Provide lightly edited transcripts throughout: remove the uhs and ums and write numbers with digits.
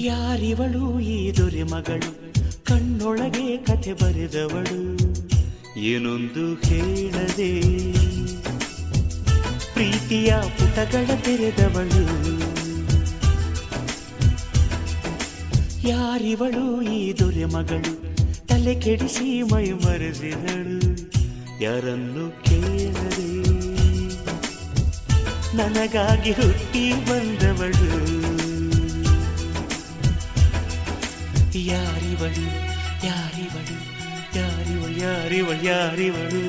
ಯಾರಿವಳು ಈ ದೊರೆ ಮಗಳು, ಕಣ್ಣೊಳಗೆ ಕಥೆ ಬರೆದವಳು, ಏನೊಂದು ಹೇಳದೆ ಪ್ರೀತಿಯ ಪುಟಗಳ ತೆರೆದವಳು. ಯಾರಿವಳು ಈ ದೊರೆ ಮಗಳು, ತಲೆ ಕೆಡಿಸಿ ಮೈ ಮರೆಸಿದಳು, ಯಾರನ್ನು ಕೇಳದೆ ನನಗಾಗಿ ಹುಟ್ಟಿ ಬಂದವಳು. ಯಾರಿವಳು ಯಾರಿವಳು ಯಾರಿವಳು ಯಾರಿವಳು ಯಾರಿವಳು.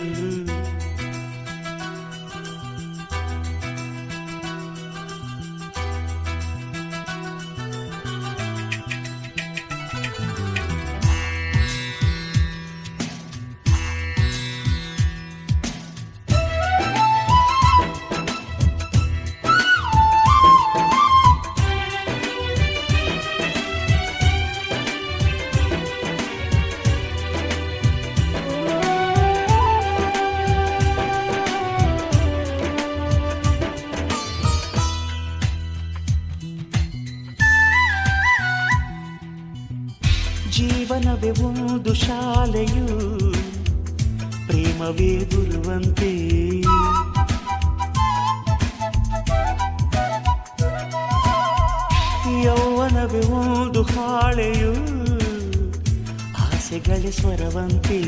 ಜೀವನವೇ ಒಂದು ಶಾಲೆಯು, ಪ್ರೇಮವೇ ಗುರುವಂತೆ, ಯೌವನವೇ ಒಂದು ಹಾಳೆಯು, ಆಸೆಗಳೇ ಸ್ವರವಂತೆ.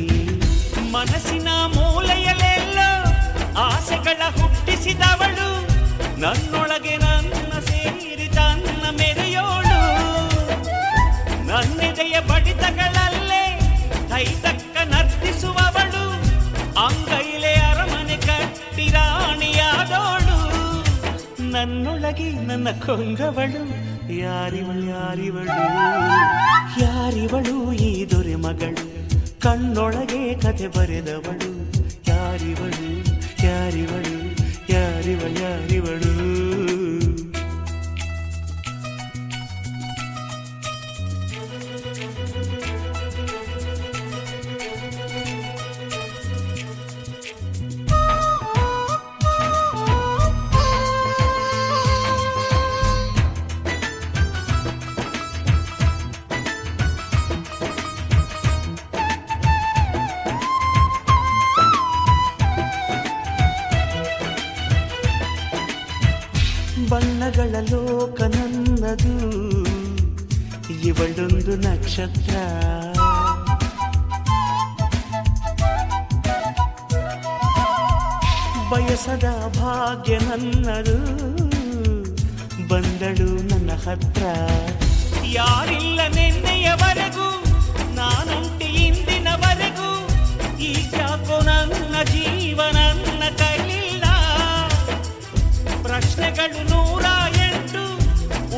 ಮನಸ್ಸಿನ ಮೂಲೆಯಲ್ಲೆಲ್ಲ ಆಸೆಗಳ ಹುಟ್ಟಿಸಿದವಳು, ನನ್ನೊಳಗೆ ನನ್ನ ಸೇರಿ ತನ್ನ ಮೆರೆಯೋಳು. ನನ್ನೆದೆಯ ಬಡಿತಗಳಲ್ಲೇ ಕೈತಕ್ಕ ನರ್ತಿಸುವವಳು, ಅಂಗೈಲೆ ಅರಮನೆ ಕಟ್ಟಿ ರಾಣಿಯಾದೋಳು. ನನ್ನೊಳಗೆ ನನ್ನ ಕೊಂಗವಳು, ಯಾರಿವಳು ಯಾರಿವಳು ಯಾರಿವಳು ಈ ದೊರೆ ಮಗಳು, ಕಣ್ಣೊಳಗೆ ಕಥೆ ಬರೆದವಳು, ಯಾರಿವಳು ಯಾರಿವಳು ಯಾರಿವಳು ಯಾರಿವಳು. ಬಣ್ಣಗಳ ಲೋಕ ನನ್ನದು, ಇವಳೊಂದು ನಕ್ಷತ್ರ. ಬಯಸದ ಭಾಗ್ಯ ನನ್ನದು, ಬಂದಳು ನನ್ನ ಹತ್ರ. ಯಾರಿಲ್ಲ ನಿನ್ನೆಯವರೆಗೂ, ನಾನುಂಟಿ ಇಂದಿನವರೆಗೂ, ಈಗ್ಯಾಕೋ ನನ್ನ ಜೀವ ನನ್ನ ಕೈಲಿಲ್ಲ. ಪ್ರಶ್ನೆಗಳು 108,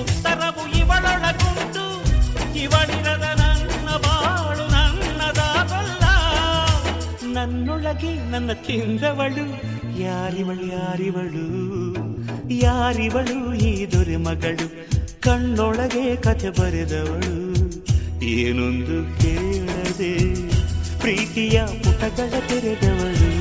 ಉತ್ತರವು ಇವಳೊಳಗುಂಟು, ಇವಳಿರದ ನನ್ನ ಬಾಳು ನನ್ನದಾಗಲ್ಲ. ನನ್ನೊಳಗೆ ನನ್ನ ತಿಂದವಳು, ಯಾರಿವಳು ಯಾರಿವಳು ಯಾರಿವಳು ಈ ದೊರೆ ಮಗಳು, ಕಣ್ಣೊಳಗೆ ಕಥೆ ಬರೆದವಳು, ಏನೊಂದು ಕೇಳದೆ ಪ್ರೀತಿಯ ಪುಟಗಳ ತೆರೆದವಳು.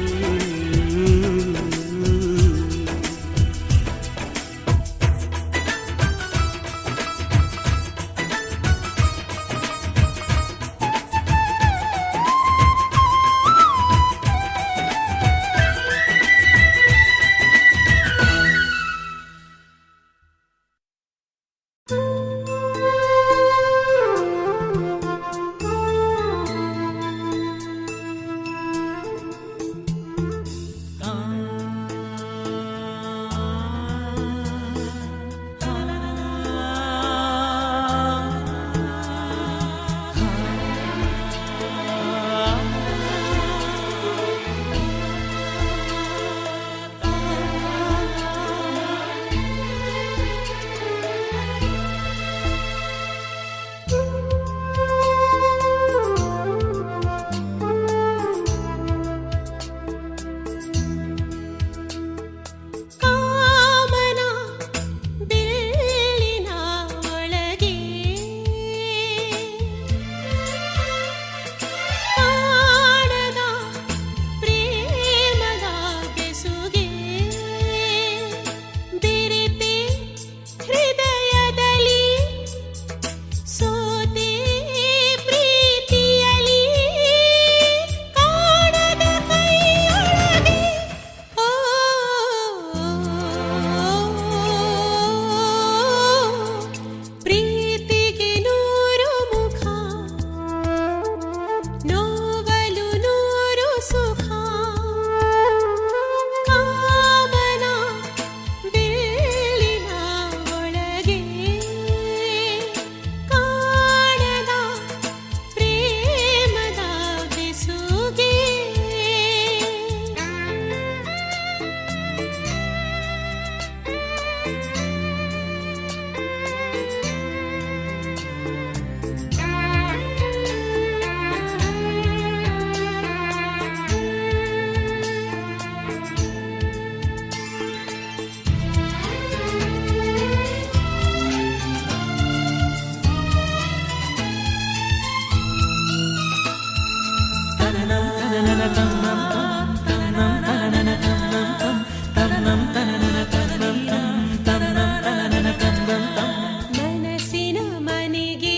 ಮನಸ್ಸಿನ ಮನೆಗೆ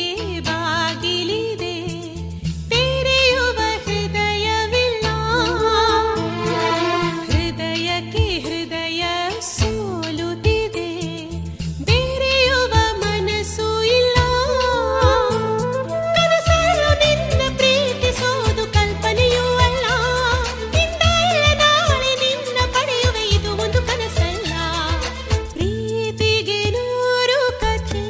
ಬಾಗಿಲಿದೆ ತೆರೆಯುವ ಹೃದಯವಿಲ್ಲ ಹೃದಯಕ್ಕೆ ಹೃದಯ ಸೋಲುತ್ತಿದೆ ಬೆರೆಯುವ ಮನಸ್ಸು ಇಲ್ಲ ಕನಸಲು ನಿನ್ನ ಪ್ರೀತಿಸೋದು ಕಲ್ಪನೆಯೂ ಅಲ್ಲ ಇಂದಲ್ಲ ನಾಳೆ ನಿನ್ನ ಪಡೆಯುವೆ ಇದು ಒಂದು ಕನಸಲ್ಲ ಪ್ರೀತಿಗೆ ನೂರು ಕಥೆ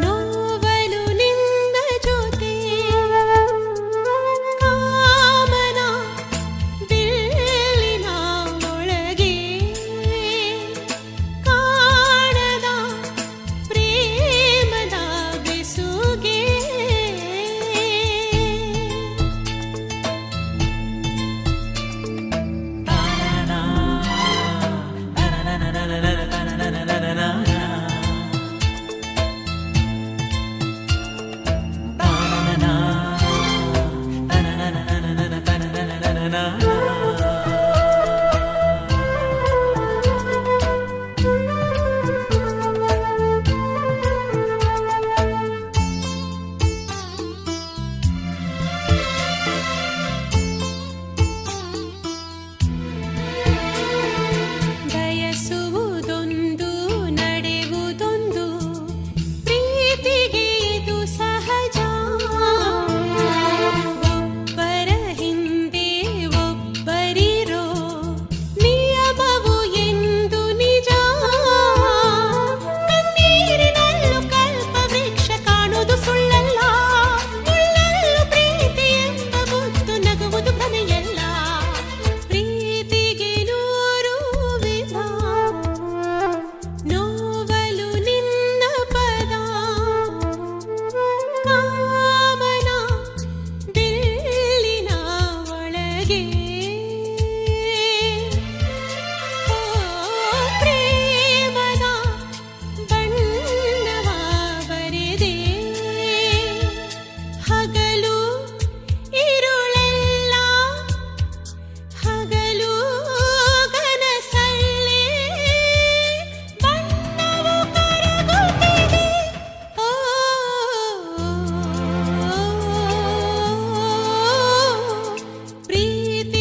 ನೋವಲು ನಿನ್ನ ಜೊತೆ ಕಾಮನ ಬಿಲ್ಲಿನ ಒಳಗೆ ಕಾಣದ ಪ್ರೇಮದ ಬೆಸುಗೆ ಬಯಸುವುದೊಂದು ನಡೆಯುವುದೊಂದು ಪ್ರೀತಿಗೆ ಇದು ಸಹಜ ಒಬ್ಬರ ಹಿಂದೆ ಒಬ್ಬರಿರೋ ನಿಯಮವು ಎಂದು ನಿಜ ಕಣ್ಣೀರಿನಲ್ಲೂ ಕಲ್ಪ ವೃಕ್ಷ ಕಾಣುವುದು ಸುಳ್ಳಲ್ಲ ಮುಳ್ಳಲ್ಲೂ ಪ್ರೀತಿ ಎಂಬ ಮುತ್ತು ನಗುವುದು ಭ್ರಮೆಯಲ್ಲ ಪ್ರೀತಿಗೆ ನೂರು ವಿಧ ನೋವಲು ನಿನ್ನ ಪದ ಕಾಮನ ಬಿಲ್ಲಿನ ಒಳಗೆ ಪ್ರೇಮದ ಬಣ್ಣವ ಬರೆದೆ ಹಗಲು ಇರುಳೆಲ್ಲ ಹಗಲು ಕನಸಲ್ಲೇ ಬಣ್ಣವು ಕರಗುತ್ತಿದೆ ಪ್ರೀತಿ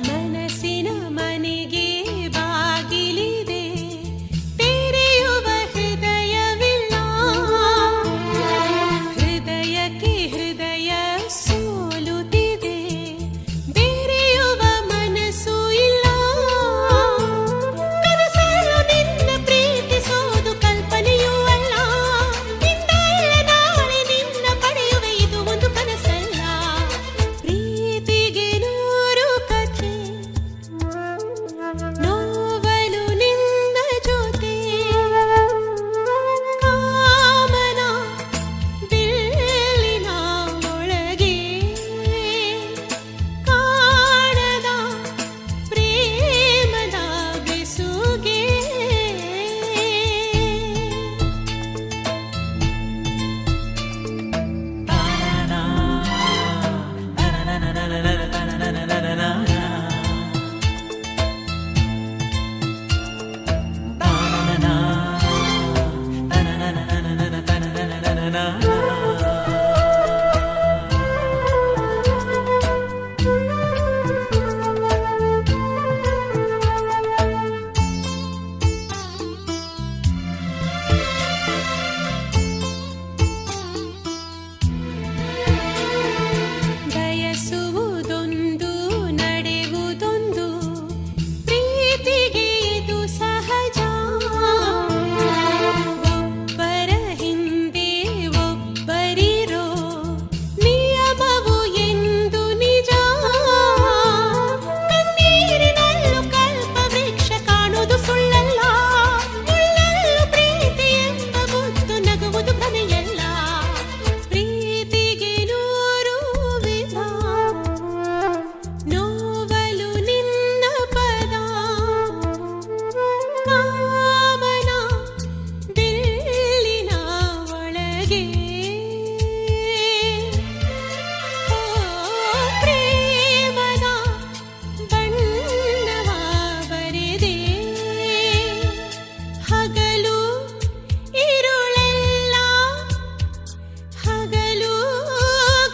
ಮನಸ್ಸಿನ ಮನೆಗೆ ಬಾಗಿಲಿದೆ ತೆರೆಯುವ ಹೃದಯವಿಲ್ಲ ಹೃದಯಕ್ಕೆ ಹೃದಯ ಸೋಲುತ್ತಿದೆ ಬೆರೆಯುವ ಮನಸ್ಸು ಇಲ್ಲ ಕನಸಲ್ಲೂ ನಿನ್ನ ಪ್ರೀತಿಸೋದು ಕಲ್ಪನೆಯೂ ಅಲ್ಲ ಇಂದಲ್ಲ ನಾಳೆ ನಿನ್ನ ಪಡೆಯುವೆ ಇದು ಒಂದು ಕನಸಲ್ಲ ಪ್ರೀತಿಗೆ ನೂರು ಕಥೆ ನೋವಲು ನಿನ್ನ ಜೊತೆ ಕಾಮನ ಬಿಲ್ಲಿನ ಒಳಗೆ ಕಾಣದ ಪ್ರೇಮದ ಬೆಸುಗೆ ಬಯಸುವುದೊಂದು ನಡೆಯುವುದೊಂದು ಪ್ರೀತಿಗೆ ಇದು ಸಹಜ ಒಬ್ಬರ ಹಿಂದೆ ಒಬ್ಬರಿರೋ ನಿಯಮವು ಎಂದು ನಿಜ ಕಣ್ಣೀರಿನಲ್ಲೂ ಕಲ್ಪವೃಕ್ಷ ಕಾಣುವುದು ಸುಳ್ಳಲ್ಲ ಮುಳ್ಳಲ್ಲೂ ಪ್ರೀತಿ ಎಂಬ ಮುತ್ತು ನಗುವುದು ಭ್ರಮೆಯಲ್ಲ ಪ್ರೀತಿಗೆ ನೂರು ವಿಧ ನೋವಲು ನಿನ್ನ ಪದ ಕಾಮನ ಬಿಲ್ಲಿನ ಒಳಗೆ ಓ ಪ್ರೇಮದ ಬಣ್ಣವ ಬರೆದೆ ಹಗಲು ಇರುಳೆಲ್ಲ ಹಗಲು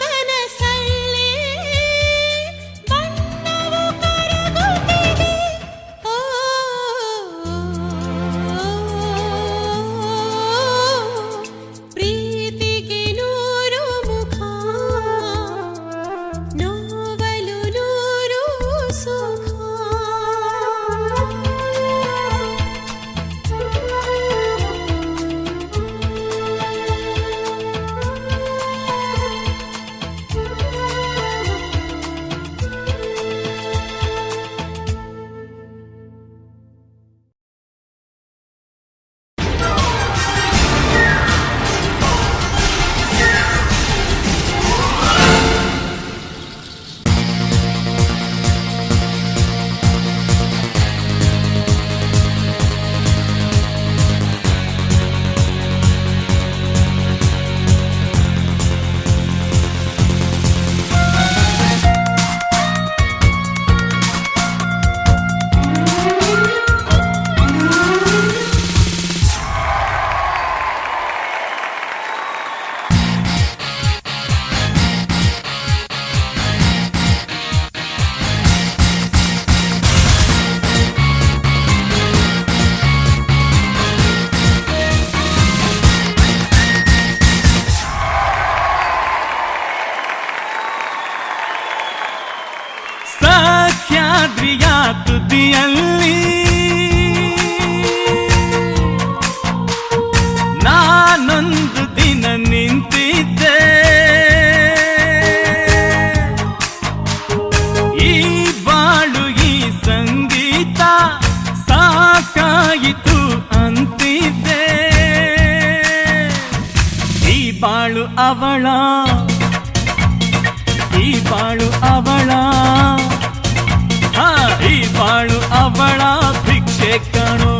ಕನಸಲ್ಲೇ ಬಣ್ಣವು ಕರಗುತ್ತಿದೆ ಓ ಪ್ರೀತಿಗೆ ನೂರು ಮುಖ ನೋವಲು ನೂರು ಸುಖ ಸಹ್ಯಾದ್ರಿಯ ತುದಿಯಲ್ಲಿ ನಾನೊಂದು ದಿನ ನಿಂತಿದ್ದೆ ಈ ಬಾಳು ಈ ಸಂಗೀತ ಸಾಕಾಯಿತು ಅಂತಿದ್ದೆ ಈ ಬಾಳು ಅವಳ ಈ ಬಾಳು ಅವಳ ಈ ಬಾಳು ಅವಳ ಭಿಕ್ಷೆ ಕಣೋ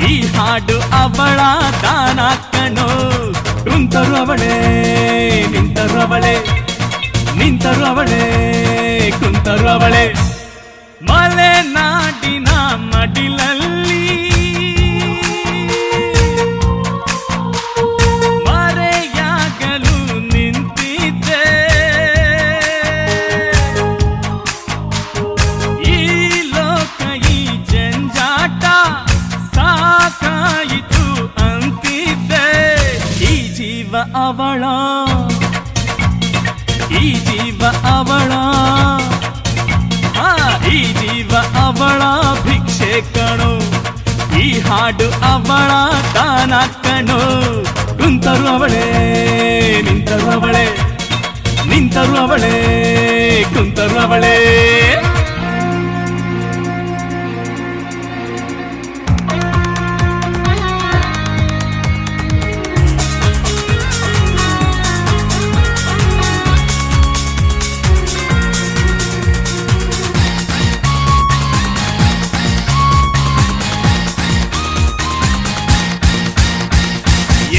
ಈ ಹಾಡು ಅವಳ ದಾನ ಕಣೋ ಕುಂತರು ಅವಳೇ ನಿಂತರು ಅವಳೇ ನಿಂತರು ಅವಳೇ ಕುಂತರು ಅವಳೇ ಮಲೆನಾಡಿನ ಮಡಿಲಲ್ಲಿ ಕಣೋ, ಈ ಹಾಡು ಅವಳ ದಾನ ಕಣೋ. ಕುಂತರು ಅವಳೇ ನಿಂತರು ಅವಳೇ, ನಿಂತರು ಅವಳೇ ಕುಂತರು ಅವಳೇ.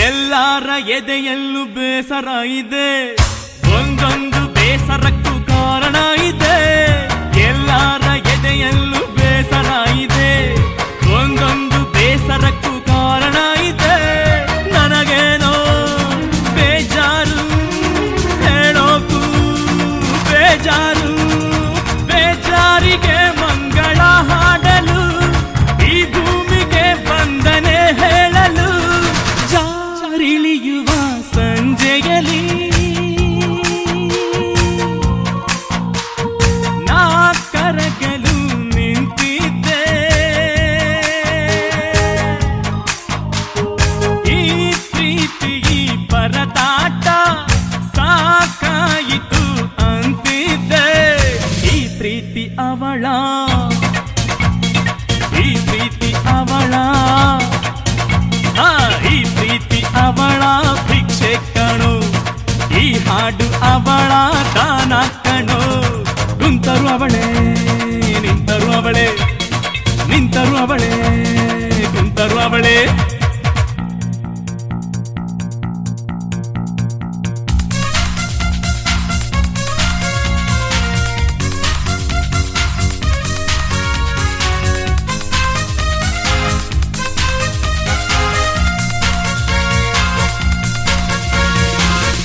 ಎಲ್ಲಾರ ಎದೆಯಲ್ಲೂ ಬೇಸರ ಇದೆ, ಒಂದೊಂದು ಬೇಸರಕ್ಕೂ ಕಾರಣ ಇದೆ. ಎಲ್ಲಾರ ಎದೆಯಲ್ಲೂ ಬೇಸರ ಇದೆ, ಒಂದೊಂದು ಬೇಸರಕ್ಕೂ ಕಾರಣ ಇದೆ. ನನಗೇನೋ ಬೇಜಾರು, ಹೇಳೋಕು ಬೇಜಾರು, ಬೇಜಾರಿಗೆ ಮಂಗಳ ಹಾಡಲು ಈ ಭೂಮಿಗೆ ಬಂದನೆ ಹೇಳಲು. ಜಾರಿಳಿಯುವ ಸಂಜೆಯಲ್ಲಿ ನಾ ಕರಗಲು ನಿಂತಿದ್ದೆ, ಈ ಪ್ರೀತಿ ಪರದಾಟ ಸಾಕಾಯಿತು ಅಂತಿದ್ದೆ. ಈ ಪ್ರೀತಿ ಅವಳ, ಈ ಪ್ರೀತಿ ಅವಳ, ಈ ಪ್ರೀತಿ ಅವಳ ಭಿಕ್ಷೆ ಕಣೋ, ಈ ಹಾಡು ಅವಳ ದಾನ ಕಣೋ. ಕುಂತರು ಅವಳೇ ನಿಂತರು ಅವಳೇ, ನಿಂತರು ಅವಳೇ ಕುಂತರು ಅವಳೇ.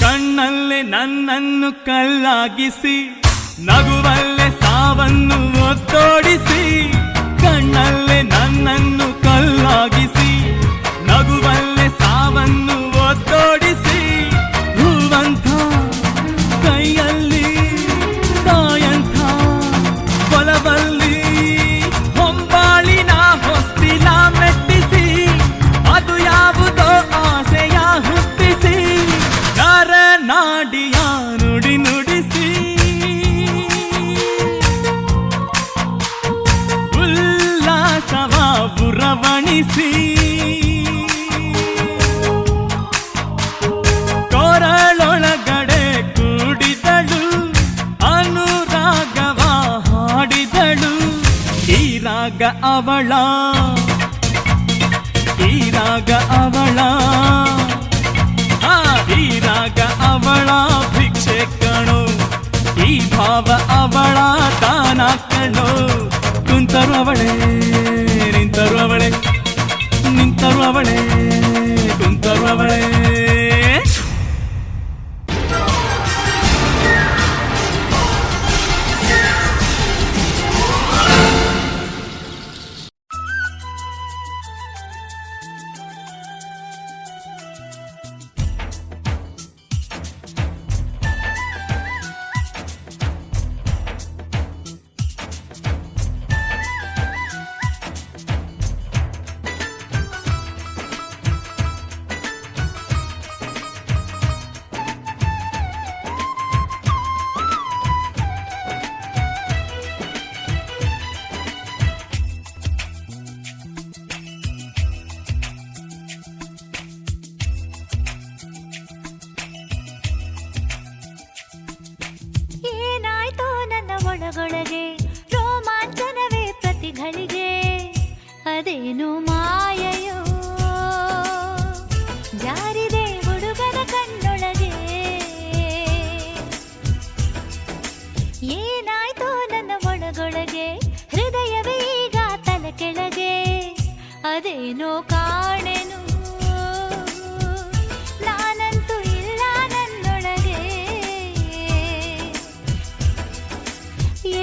ಕಣ್ಣಲ್ಲೇ ನನ್ನನ್ನು ಕಲ್ಲಾಗಿಸಿ, ನಗುವಲ್ಲೇ ಸಾವನ್ನು ಒತ್ತೋಡಿಸಿ. ಕಣ್ಣಲ್ಲೇ ನನ್ನನ್ನು ಕಲ್ಲಾಗಿಸಿ, ನಗುವಲ್ಲೇ ಸಾವನ್ನು ಒತ್ತೋಡಿಸಿ. ಹೂವಂಥ ಕೈಯಲ್ಲಿ ತಾಯಂಥ ಕೊಲವಲ್ಲಿ ಹೊಂಬಾಳಿನ ಹೊಸ್ತಿಲ ಮೆಟ್ಟಿಸಿ, ಅದು ಯಾವುದೋ ಆಸೆಯ ಹುಟ್ಟಿಸಿ. ನಾಡಿಯ ನುಡಿ ನುಡಿಸಿ, ಉಲ್ಲಾಸವ ಪುರವಣಿಸಿ. ಕೊರಳೊಳಗಡೆ ಕೂಡಿದಳು, ಅನುರಾಗವ ಹಾಡಿದಳು. ಈ ರಾಗ ಅವಳ, ಈ ರಾಗ ಅವಳ, ಈ ರಾಗ ಅವಳ ಭಿಕ್ಷೆ ಕಣೋ, ಈ ಭಾವ ಅವಳ ದಾನ ಕಣೋ. ಕುಂತರು ಅವಳೇ ನಿಂತರು ಅವಳೇ, ನಿಂತರು ಅವಳೇ ಕುಂತರು ಅವಳೇ. ಒಳಗೊಳಗೆ ರೋಮಾಂಚನವೇ ಪ್ರತಿಗಳಿಗೆ, ಅದೇನು ಮಾಯೆಯೋ ಜಾರಿದೆ ಹುಡುಗನ ಕಣ್ಣೊಳಗೆ. ಏನಾಯ್ತೋ ನನ್ನ ಒಳಗೊಳಗೆ, ಹೃದಯವೇ ಈಗ ತಲೆ ಕೆಳಗೆ, ಅದೇನೋ ಕಾಣೆನು ನಾನಂತೂ ಇಲ್ಲ ನನ್ನೊಳಗೆ.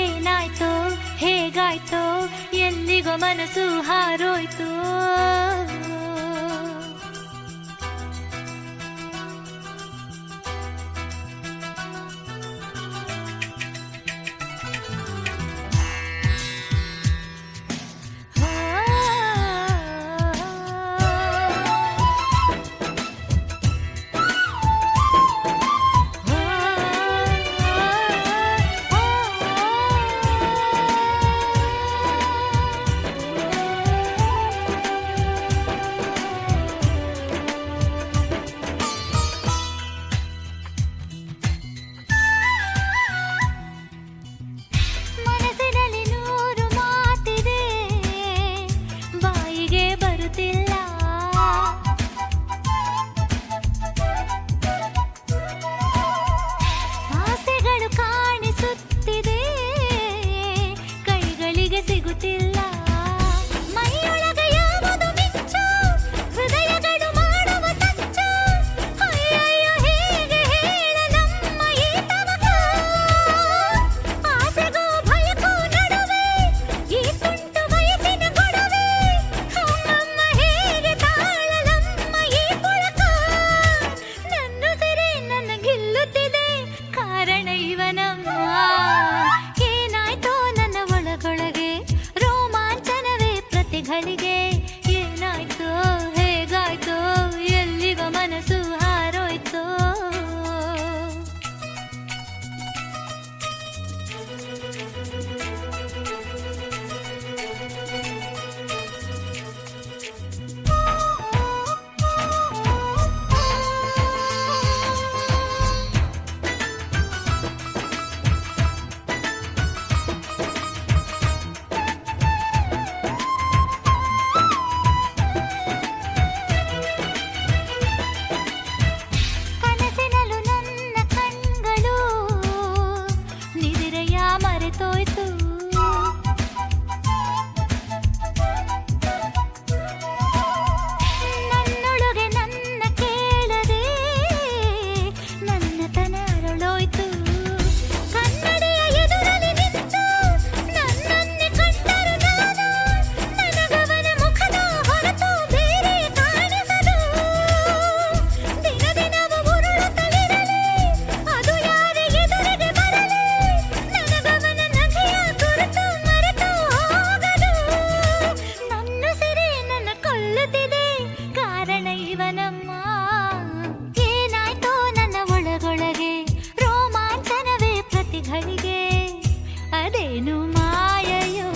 ಏನಾಯ್ತೋ ಹೇಗಾಯ್ತೋ ಎಲ್ಲಿಗೋ ಮನಸ್ಸು ಹಾರೋಯ್ತು. ಪ್ರತಿಗಳಿಗೆ ಏನಾಯ್ತೋ ಹೇಗಾಯ್ತೋ ಎಲ್ಲಿಗೋ ಮನಸ್ಸು ಹಾರೋಯ್ತೋ. ಕನಸಿನಲ್ಲೂ ನನ್ನ ಕಣ್ಗಳು ನಿದಿರೆಯ ಮರೆತೋಯ್ತು. ನನ್ನೊಳಗೆ ನನ್ನ ಕೇಳದೆ ನನ್ನತನ ಅರಳೋಯ್ತು. ಕನ್ನಡಿಯ ಎದುರಲ್ಲಿ ನಿಂತು ನನ್ನನ್ನೇ ಕಂಡರು ನಾನು, ನನಗವನ ಮುಖದ ಹೊರತು ಬೇರೆ ಕಾಣಿಸದು. ದಿನ ದಿನವೂ ಉರುಳುತ್ತಲಿರಲಿ ಅದು ಯಾರೇ ಎದುರಿಗೆ ಬರಲಿ, ನನಗವನ ನಗೆಯ ಗುರುತು ಮರೆತು ಹೋಗದು. ನನ್ನ ಸಿರೆ ನನ್ನ ಕೊಲ್ಲುತ್ತಿದೆ ಕಾರಣ ಇವನಮ್ಮ. ಏನಾಯ್ತೋ ನನ್ನ ಒಳಗೊಳಗೆ ರೋಮಾಂಚನವೇ ಪ್ರತಿಗಳಿಗೆ, ಅದೇನು ಮಾಯೆಯೋ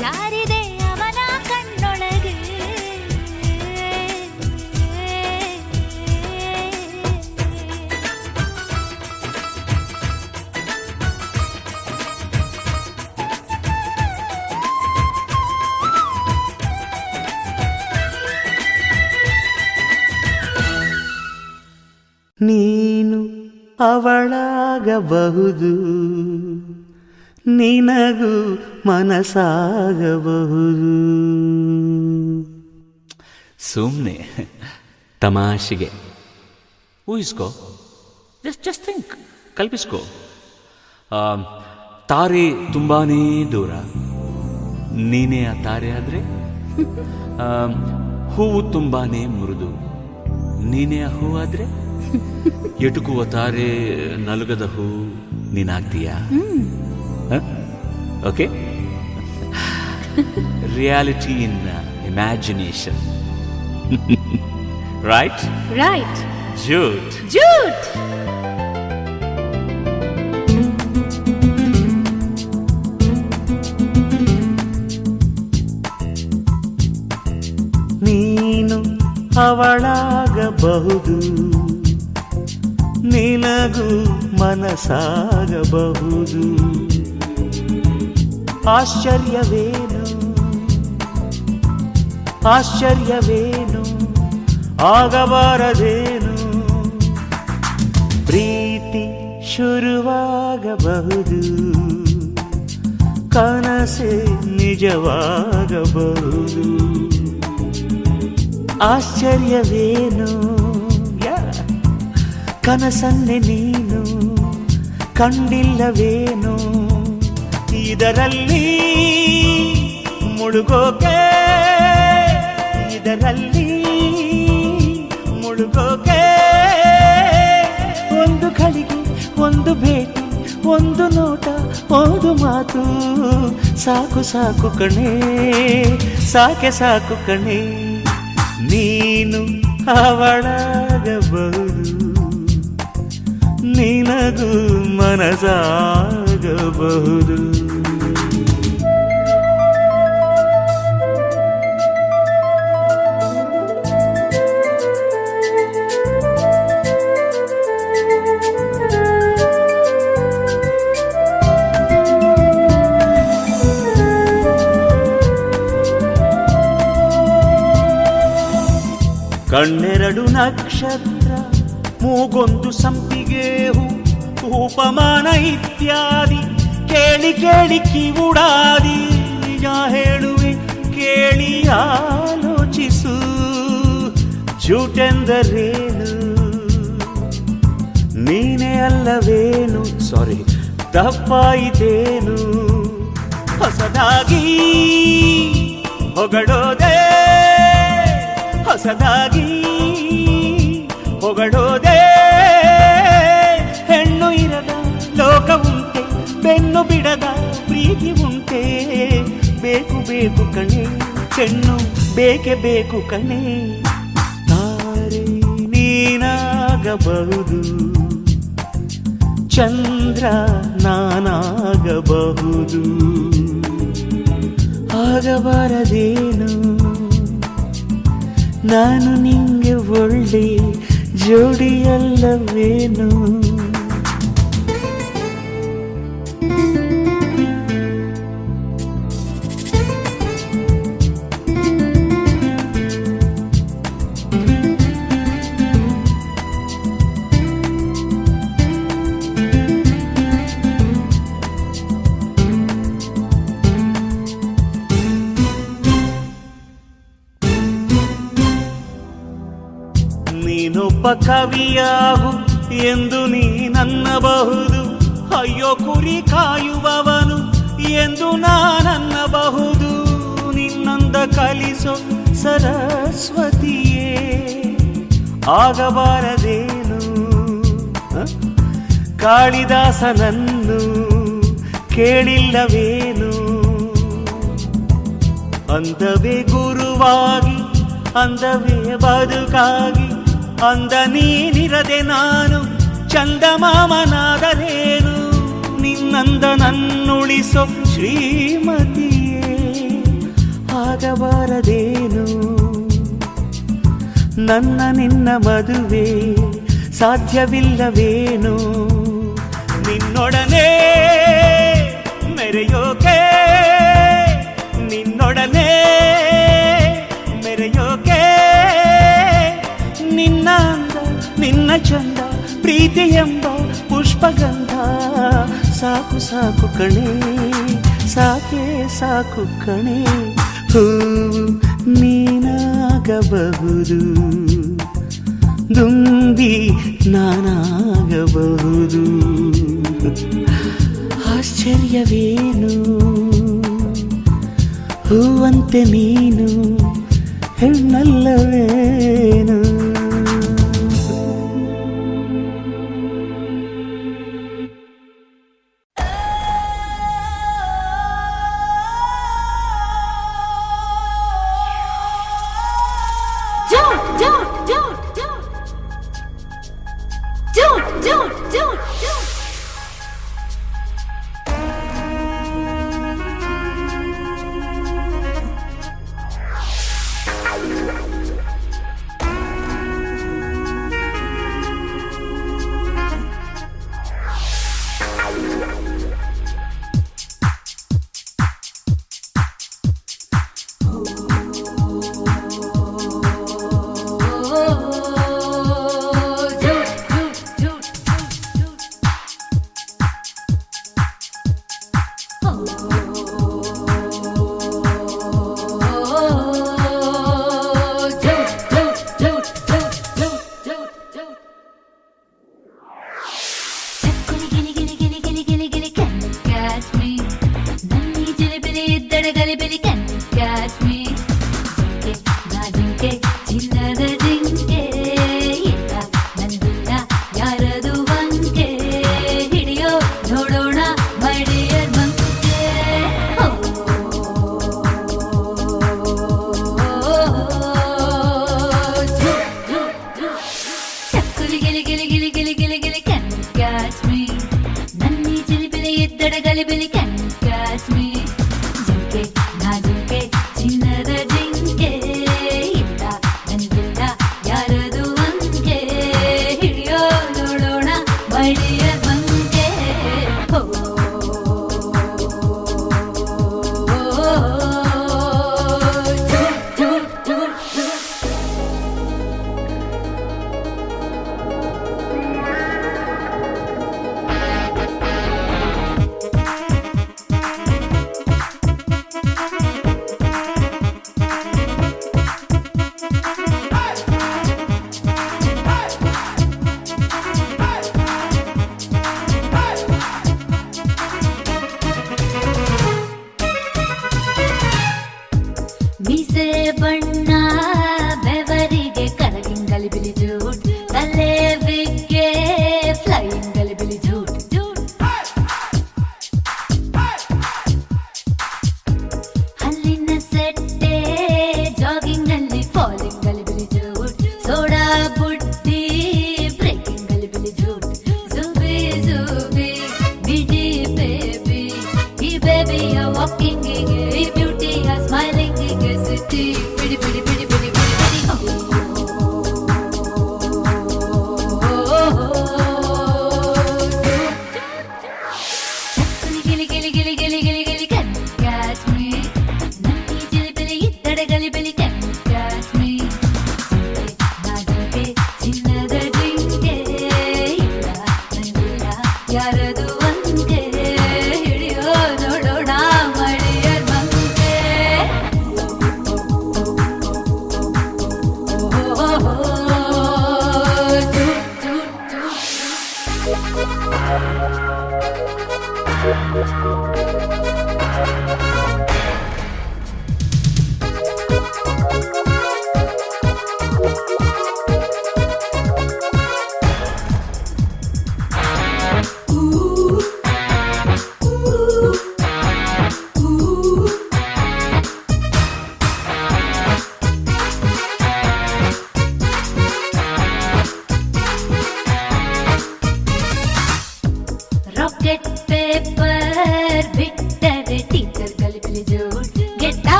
ಜಾರಿದೆ ಅವನ ಕಣ್ಣೊಳಗೆ. ನೀನು ಅವಳಾಗಬಹುದು, ನಿನಗೂ ಮನಸ್ಸಾಗಬಹುದು. ಸುಮ್ಮನೆ ತಮಾಷೆಗೆ ಊಹಿಸ್ಕೋ, ಜಸ್ಟ್ ಥಿಂಕ್, ಕಲ್ಪಿಸ್ಕೋ. ತಾರೆ ತುಂಬಾನೇ ದೂರ, ನೀನೇ ಆ ತಾರೆ ಆದರೆ, ಹೂವು ತುಂಬಾನೇ ಮೃದು, ನೀನೇ ಆ ಹೂ ಆದರೆ, ಎಟುಕುವ ತಾರೆ ನಲುಗದ ಹೂ ನೀನಾಗ್ತೀಯಾ? Okay, reality in imagination. Right right ಜೂಟ್. ಜೂಟ್. ನೀನು ಅವಳಾಗಬಹುದು, ನಿನಗೂ ಮನಸ್ಸಾಗಬಹುದು. ಆಶ್ಚರ್ಯವೇನು ಆಶ್ಚರ್ಯವೇನು ಆಗಬಾರದೇನು, ಪ್ರೀತಿ ಶುರುವಾಗಬಹುದು, ಕನಸೆ ನಿಜವಾಗಬಹುದು. ಆಶ್ಚರ್ಯವೇನು ಕನಸನ್ನೆ ನೀನು ಕಂಡಿಲ್ಲವೇನು, ಇದರಲ್ಲಿ ಮುಳುಗೋಕೆ, ಇದರಲ್ಲಿ ಮುಳುಗೋಕೆ. ಒಂದು ಗಳಿಗೆ ಒಂದು ಭೇಟಿ, ಒಂದು ನೋಟ, ಒಂದು ಮಾತು, ಸಾಕು ಸಾಕು ಕಣೆ, ಸಾಕೆ ಸಾಕು ಕಣೆ. ನೀನು ಅವಳಾಗಬಹುದು, ನಿನಗೂ ಮನಸ್ಸಾಗಬಹುದು. ಕಣ್ಣೆರಡು ನಕ್ಷತ್ರ, ಮೂಗೊಂದು ಸಂಪಿಗೆ ಹೂ, ಉಪಮಾನ ಇತ್ಯಾದಿ ಕೇಳಿ ಕೇಳಿ ಕಿವುಡಾದಿ. ನಿಜ ಹೇಳುವೆ ಕೇಳಿ ಆಲೋಚಿಸು, ಜೂಟೆಂದರೇನು ನೀನೇ ಅಲ್ಲವೇನು, ಸಾರಿ ತಪ್ಪಾಯಿತೇನು. ಹೊಸದಾಗಿ ಹೊಗಳೋದೆ, ಹೊಸದಾಗಿ ಹೊಗಳೋದೆ. ಹೆಣ್ಣು ಇರದ ಲೋಕ ಉಂಟೆ, ಬೆನ್ನು ಬಿಡದ ಪ್ರೀತಿ ಉಂಟೆ. ಬೇಕು ಬೇಕು ಕಣೆ, ಹೆಣ್ಣು ಬೇಕೆ ಬೇಕು ಕಣೆ. ತಾರೆ ನೀನಾಗಬಹುದು, ಚಂದ್ರ ನಾನಾಗಬಹುದು, ಆಗಬಾರದೇನು ನಾನು ನಿಂಗೆ ಒಳ್ಳೆ ಜೋಡಿಯಲ್ಲವೇನು. ನೀನೊಬ್ಬ ಕವಿಯಾಗು ಎಂದು ನೀನನ್ನಬಹುದು, ಅಯ್ಯೋ ಕುರಿ ಕಾಯುವವನು ಎಂದು ನಾನನ್ನಬಹುದು. ನಿನ್ನಂದ ಕಲಿಸೋ ಸರಸ್ವತಿಯೇ ಆಗಬಾರದೇನು, ಕಾಳಿದಾಸನನ್ನು ಕೇಳಿಲ್ಲವೇನು. ಅಂದವೇ ಗುರುವಾಗಿ ಅಂದವೇ ಬದುಕಾಗಿ, ಅಂದ ನೀನಿರದೆ ನಾನು ಚಂದಮಾಮನಾದರೇನು. ನಿನ್ನಂದ ನನ್ನುಳಿಸೋ ಶ್ರೀಮತಿಯೇ ಆಗಬಾರದೇನು. ನನ್ನ ನಿನ್ನ ಮದುವೆ ಸಾಧ್ಯವಿಲ್ಲವೇನು. ನಿನ್ನೊಡನೆ ಮೆರೆಯೋಕೆ, ನಿನ್ನೊಡನೆ ಮೆರೆಯೋಕೆ, ನಿನ್ನ ಅಂದ ನಿನ್ನ ಚಂದ ಪ್ರೀತಿ ಎಂಬ ಪುಷ್ಪಗಂಧ ಸಾಕು ಸಾಕು ಕಣೆ, ಸಾಕೆ ಸಾಕು ಕಣೆ. ಹೂವು ನೀನಾಗಬಹುದು, ದುಂಬಿ ನಾನಾಗಬಹುದು, ಆಶ್ಚರ್ಯವೇನು ಹೂವಂತೆ ನೀನು ಹೆಣ್ಣಲ್ಲವೇನು. ಹಲ್ಲಿನ ಸೆಟ್ಟೆ ಗಲಿಬಿಲಿ can't catch me. ನಾಗಂತೆ ಚಿನ್ನದ ಜಿಂಕೆ ಇಲ್ಲ ನಂಗಿಲ್ಲ ಯಾರದು ಅಂತೆ ಹಿಡಿಯೋ ನೋಡೋಣ ಮಳೆಯ ಬಂತೆ.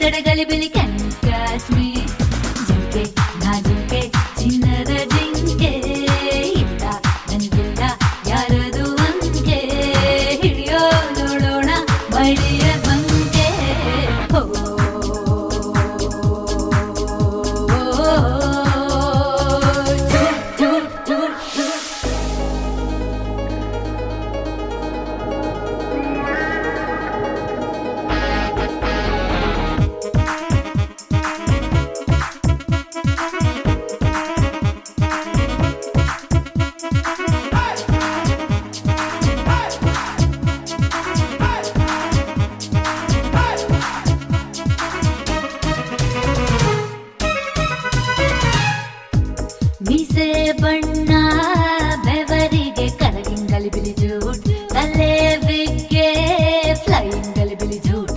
ಇತ್ತಡ ಗಲಿಬಿಲಿ ಕ್ಯಾನ್ ಕ್ಯಾಚ್ ಮೀ ಜಿಂಕೆ ನಾ ಜಿಂಕೆ ಚಿನ್ನದ ಜಿಂಕೆ ಇಲ್ಲ ನನ್ಗಿಲ್ಲ ಯಾರದು ಅಂಕೆ ಹಿಡಿಯೋ ನೋಡೋಣ ಮಡಿಯ ಬಂಕೆ ಮೀಸೆ ಬಣ್ಣ ಬೆವರಿಗೆ ಕಲರಿಂಗ್ ಗಲಿಬಿಲಿ ಜೂಟ್ ತಲೆ ಬಿಗ್ಗೆ ಫ್ಲೈಯಿಂಗ್ ಗಲಿಬಿಲಿ ಜೂಟ್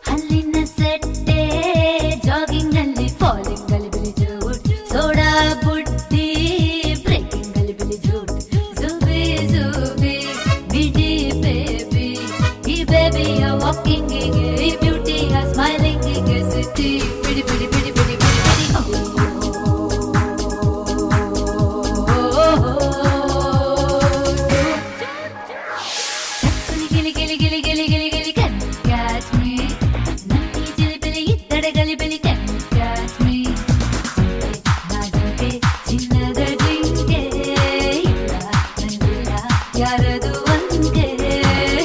ಹಲ್ಲಿನ ಸೆಟ್ಟೆ ಜಾಗಿಂಗ್ ನಲ್ಲಿ ಫಾಲಿಂಗ್ ಗಲಿಬಿಲಿ ಜೂಟ್ ಸೋಡಾ ಬುಟ್ಟಿ ಬ್ರೇಕಿಂಗ್ ಗಲಿಬಿಲಿ ಜೂಟ್ ಜುಬಿ ಜುಬಿ ಬಿಡಿ ಬೇಬಿ ಈ ಬೇಬಿಯ ವಾಕಿಂಗ್ ಈ ಬ್ಯೂಟಿಯ ಸ್ಮೈಲಿಂಗ್ ಸಿಟಿ ಬಿಡಿ ಬಿಡಿ ಬಿಡಿ ಬಿಡಿ ಬಿಡಿ ಬಿಡಿ ಗಿಲಿ ಗಿಲಿ ಗಿಲಿ ಗಿಲಿ ಗಿಲಿ ಗಿಲಿ ಕ್ಯಾನ್ ಕ್ಯಾಚ್ ಮೀ ನನ್ನಿ ಜಿಲಿಬಿಲಿ ಇತ್ತಡ ಗಲಿಬಿಲಿ ಕ್ಯಾನ್ ಕ್ಯಾಚ್ ಮೀ ನಾ ಜಿಂಕೆ ಚಿನ್ನದ ಜಿಂಕೆ ಇಲ್ಲ ನನ್ಗಿಲ್ಲ ಯಾರದು ಅಂಕೆ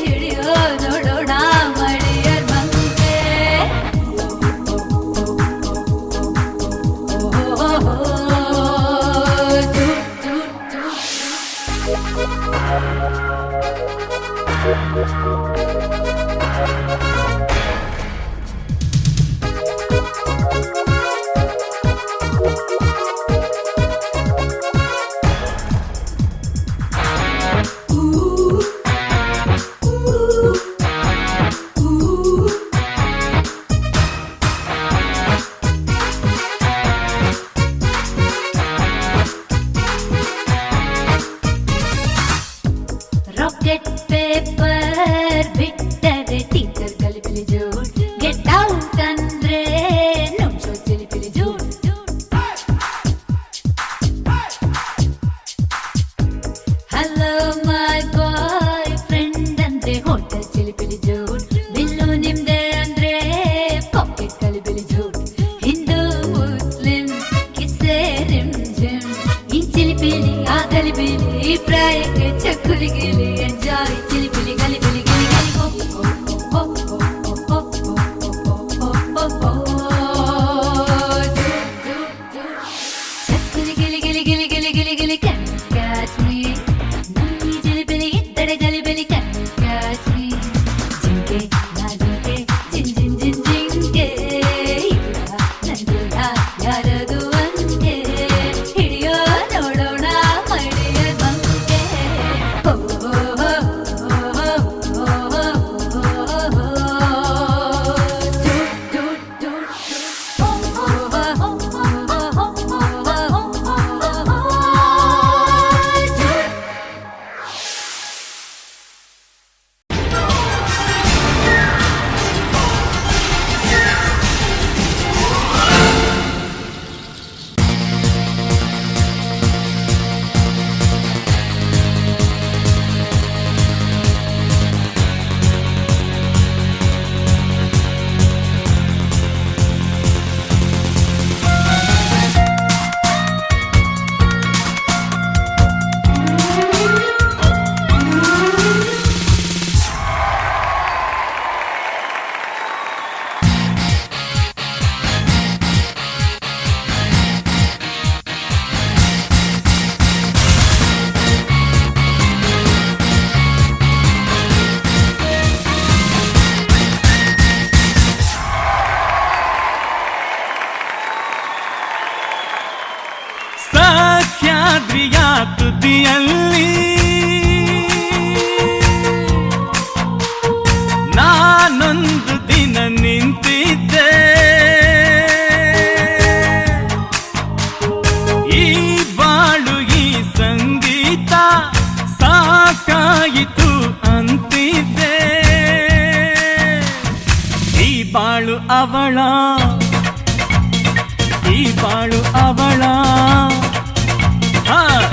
ಹಿಡಿಯೋ ನೋಡೋಣ ಮಡಿಯರ್ ಬಂಕೆ ರಾಕೆಟ್ ಪೇಪರ್ ಬಿಟ್ಟರೆ ಟೀಚರ್ ಗಲಿಬಿಲಿ ಜೂಟ್ ಗೆಟ್ ಔಟ್ ಅಂದ್ರೆ ನುಂಚೋ ಚಿಲಿಪಿಲಿ ಜೂಟ್ ಹಲೋ ಮೈ ಬಾಯ್ ಫ್ರೆಂಡ್ ಅಂದ್ರೆ ಹೋಟೆಲ್ ಚಿಲಿಪಿಲಿ ಜೂಟ್ ಬಿಲ್ಲು ನಿಮ್ದೆ ಅಂದ್ರೆ ಪಾಕೆಟ್ ಗಲಿಬಿಲಿ ಜೂಟ್ ಹಿಂದೂ ಮುಸ್ಲಿಂ ಕಿಸೆ ರಿಮ್ ಜಿಮ್ ಈ ಚಿಲಿಪಿಲಿ ಆ ಗಲಿಬಿಲಿ ಈ ಪ್ರಾಯಕ್ಕೆ ಚಕ್ಕುಲಿ ಗಿಲಿ ಎಂಜಾಯ್ ಚಿಲಿಪಿಲಿ ಗಲಿಬಿಲಿ ಗಿಲಿ ಗಿಲಿ ಚಕ್ಕುಲಿ ಗಿಲಿ ಗಿಲಿ ಗಿಲಿ ಗಿಲಿ ಗಿಲಿ ಗಿಲಿ ಕ್ಯಾನ್ ಕ್ಯಾಚ್ ಮೀ ನನ್ನಿ ಜಿಲಿಬಿಲಿ ಇತ್ತಡ ಗಲಿಬಿಲಿ ಕ್ಯಾನ್ ಕ್ಯಾಚ್ ಮೀ ಜಿಂಕೆ ನಾ ಜಿಂಕೆ ಜಿನ್ ಜಿನ್ ಜಿನ್ ಜಿಂಕೆ ಇಲ್ಲ ನನ್ಗಿಲ್ಲ ಯಾರದು ಅಂಕೆ ಹಿಡಿಯೋ ನೋಡೋಣ ಮಡಿಯ ಬಂಕೆ ತುದಿಯಲ್ಲಿ ನಾನೊಂದು ದಿನ ನಿಂತಿದ್ದೆ. ಈ ಬಾಳು ಈ ಸಂಗೀತ ಸಾಕಾಯಿತು ಅಂತಿದ್ದೆ. ಬಾಳು ಅವಳ ಈ ಬಾಳು ಅವಳ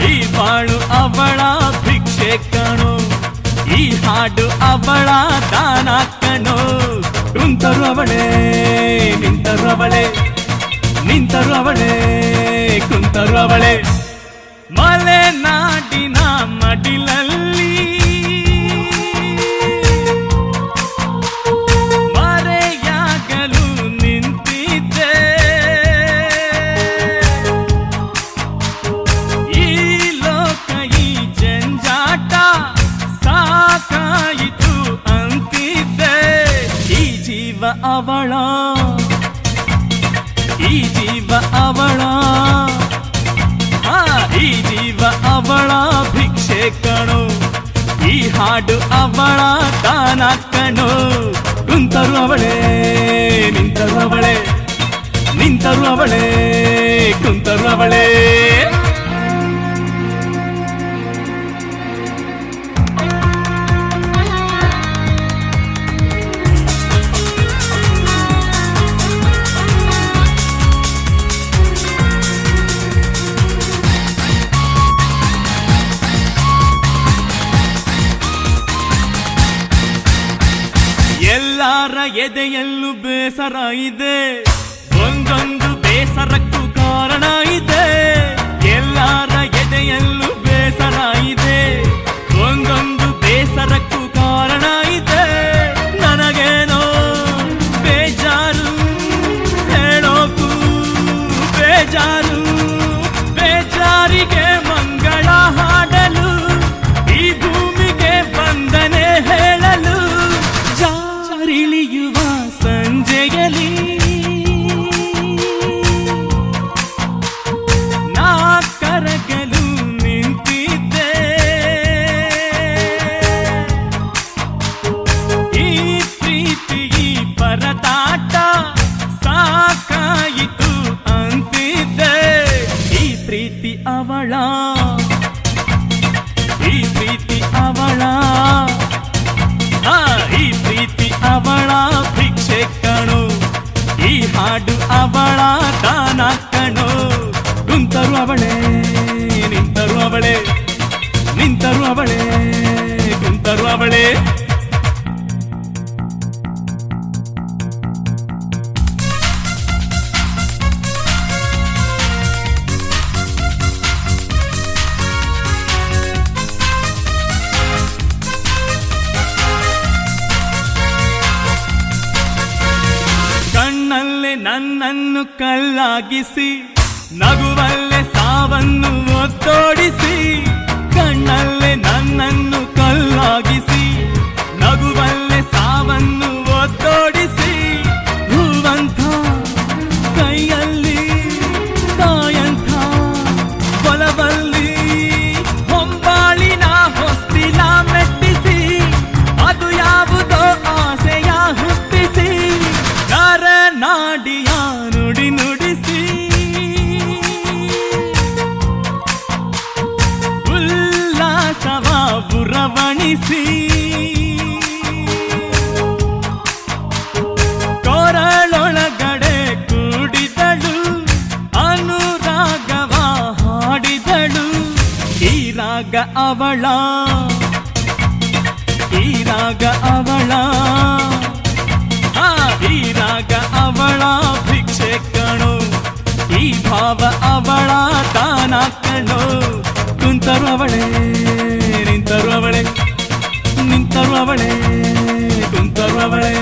ಈ ಬಾಳು ಅವಳ ಭಿಕ್ಷೆ ಕಣೋ ಈ ಹಾಡು ಅವಳ ದಾನ ಕಣೋ ಕುಂತರು ಅವಳೇ ನಿಂತರು ಅವಳೇ ನಿಂತರು ಅವಳೇ ಕುಂತರು ಅವಳೇ ಮಲೆನಾಡಿನ ಮಡಿಲಲ್ಲಿ ಮರೆಯಾಗಲು ನಿಂತಿದ್ದೆ ಈ ಲೋಕ ಈ ಜಂಜಾಟ ಸಾಕಾಯಿತು ಅಂತಿದ್ದೆ ಈ ಜೀವ ಅವಳ ಈ ಜೀವ ಅವಳ ಈ ಜೀವ ಅವಳ ಭಿಕ್ಷೆ ಕಣೋ ಈ ಹಾಡು ಅವಳ ದಾನ ಕಣೋ ಕುಂತರು ಅವಳೇ ನಿಂತರು ಅವಳೇ ನಿಂತರು ಅವಳೇ ಕುಂತರು ಅವಳೇ ಎಲ್ಲಾರ ಎದೆಯಲ್ಲೂ ಬೇಸರ ಇದೆ ಒಂದೊಂದು ಬೇಸರಕ್ಕೂ ಕಾರಣ ಇದೆ ಎಲ್ಲಾರ ಎದೆಯಲ್ಲೂ ಬೇಸರ ಇದೆ ಒಂದೊಂದು ಬೇಸರಕ್ಕೂ ಕಾರಣ ಇದೆ ನನಗೇನೋ ಬೇಜಾರು ಹೇಳೋಕು ಬೇಜಾರು ಬೇಜಾರಿಗೆ ಮಂಗಳ ಹಾಡಲು ಈ ಭೂಮಿಗೆ ಬಂದನೆ ಹೇಳಲು ಇಳಿಯುವ ಸಂಜೆಯಲ್ಲಿ ನಾ ಕರಗಲು ನಿಂತಿದ್ದೆ ಈ ಪ್ರೀತಿ ಈ ಪರದಾಟ ಸಾಕಾಯಿತು ಅಂತಿದ್ದೆ ಈ ಪ್ರೀತಿ ಅವಳ ಈ ಪ್ರೀತಿ ಅವಳ ಈ ಪ್ರೀತಿ ಅವಳ ಭಿಕ್ಷೆ ಕಣೋ ಈ ಹಾಡು ಅವಳ ದಾನ ಕಣೋ ಕುಂತರು ಅವಳೇ ನಿಂತರು ಅವಳೇ ನಿಂತರು ಅವಳೇ ಕುಂತರು ಅವಳೇ ಕಣ್ಣಲ್ಲೇ ನನ್ನನ್ನು ಕಲ್ಲಾಗಿಸಿ ನಗುವಲ್ಲೇ ಸಾವನ್ನು ಒತ್ತೋಡಿಸಿ ಕಣ್ಣಲ್ಲೇ ನನ್ನನ್ನು ಕಲ್ಲಾಗಿಸಿ ನಗುವಲ್ಲೇ ಸಾವನ್ನು ಒತ್ತೋಡಿಸಿ ಹೂವಂಥ ಕೈಯಲ್ಲಿ ತಾಯಂಥ ಹೊಲವಲ್ಲಿ ಹೊಂಬಾಳಿನ ಹೊಸ್ತಿಲ ಮೆಟ್ಟಿಸಿ ಅದು ಯಾವುದೋ ಆಸೆಯ ಹುಟ್ಟಿಸಿ ನಾಡಿಯ ನುಡಿ ನುಡಿಸಿ ಉಲ್ಲಾಸವ ಬುರವಣಿಸಿ ಕೊರಳೊಳಗಡೆ ಕೂಡಿದಳು ಅನುರಾಗವ ಹಾಡಿದಳು ಈ ರಾಗ ಅವಳ ಈ ರಾಗ ಅವಳ ಈ ರಾಗ ಅವಳ ಭಿಕ್ಷೆ ಕಣೋ ಈ ಭಾವ ಅವಳ ದಾನ ಕಣೋ ಕುಂತರು ಅವಳೇ ನಿಂತರು ಅವಳೇ ನಿಂತರು ಅವಳೇ ಕುಂತರು ಅವಳೇ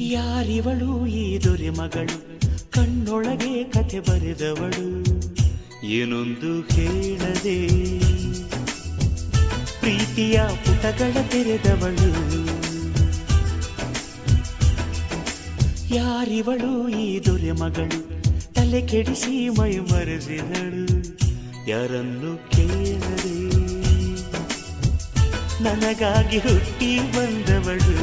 ಯಾರಿವಳು ಈ ದೊರೆ ಮಗಳು, ಕಣ್ಣೊಳಗೆ ಕಥೆ ಬರೆದವಳು, ಏನೊಂದು ಹೇಳದೆ ಪ್ರೀತಿಯ ಪುಟಗಳ ತೆರೆದವಳು. ಯಾರಿವಳು ಈ ದೊರೆ ಮಗಳು, ತಲೆ ಕೆಡಿಸಿ ಮೈ ಮರೆಸಿದಳು, ಯಾರನ್ನು ಕೇಳದೆ ನನಗಾಗಿ ಹುಟ್ಟಿ ಬಂದವಳು.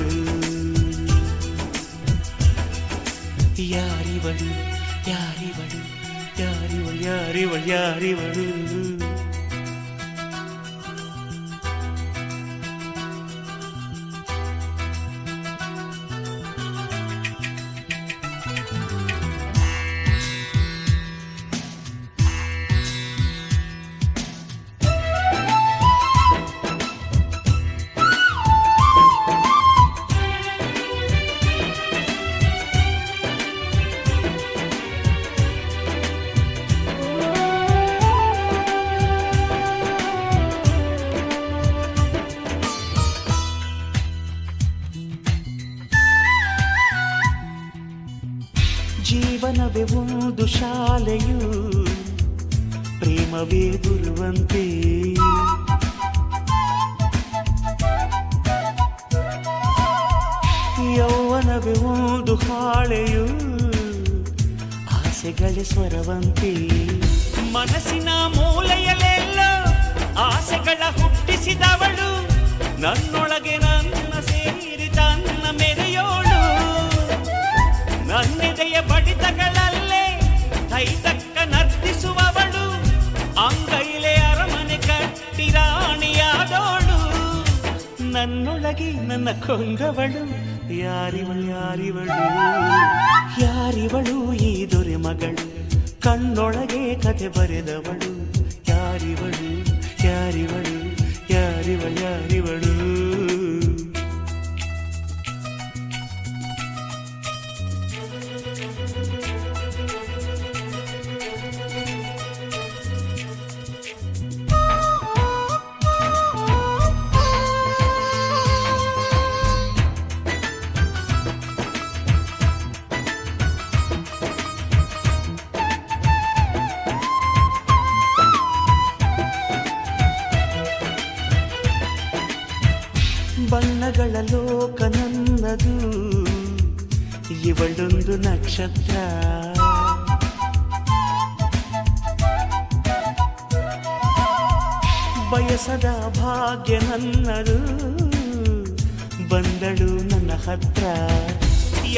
ಯಾರಿವಳು ಯಾರಿವಳು ಯಾರಿವಳು ಯಾರಿವಳು ಯಾರಿವಳು. ಜೀವನವೇ ಒಂದು ಶಾಲೆಯು, ಪ್ರೇಮವೇ ಗುರುವಂತೆ. ಯೌವನವೇ ಒಂದು ಹಾಳೆಯು, ಆಸೆಗಳೇ ಸ್ವರವಂತೆ. ಮನಸ್ಸಿನ ಮೂಲೆಯಲ್ಲೆಲ್ಲ ಆಸೆಗಳ ಹುಟ್ಟಿಸಿದವಳು, ನನ್ನೊಳಗೆ ನನ್ನ ಸೇರಿ ತನ್ನ ಮೆರೆಯೋಳು. ನನ್ನೆದೆಯ ಬಡಿತಗಳಲ್ಲೇ ಕೈತಕ್ಕ ನರ್ತಿಸುವವಳು, ಅಂಗೈಲೆ ಅರಮನೆ ಕಟ್ಟಿ ರಾಣಿಯಾದವಳು. ನನ್ನೊಳಗೆ ನನ್ನ ಕೊಂಗವಳು, ಯಾರಿವಳು ಯಾರಿವಳು ಯಾರಿವಳು ಈ ದೊರೆ ಮಗಳು, ಕಣ್ಣೊಳಗೆ ಕಥೆ ಬರೆದವಳು, ಯಾರಿವಳು ಯಾರಿವಳು ಯಾರಿವಳು ಯಾರಿವಳು. ಬಣ್ಣಗಳ ಲೋಕ ನನ್ನದು, ಇವಳೊಂದು ನಕ್ಷತ್ರ. ಬಯಸದ ಭಾಗ್ಯ ನನ್ನದು, ಬಂದಳು ನನ್ನ ಹತ್ರ.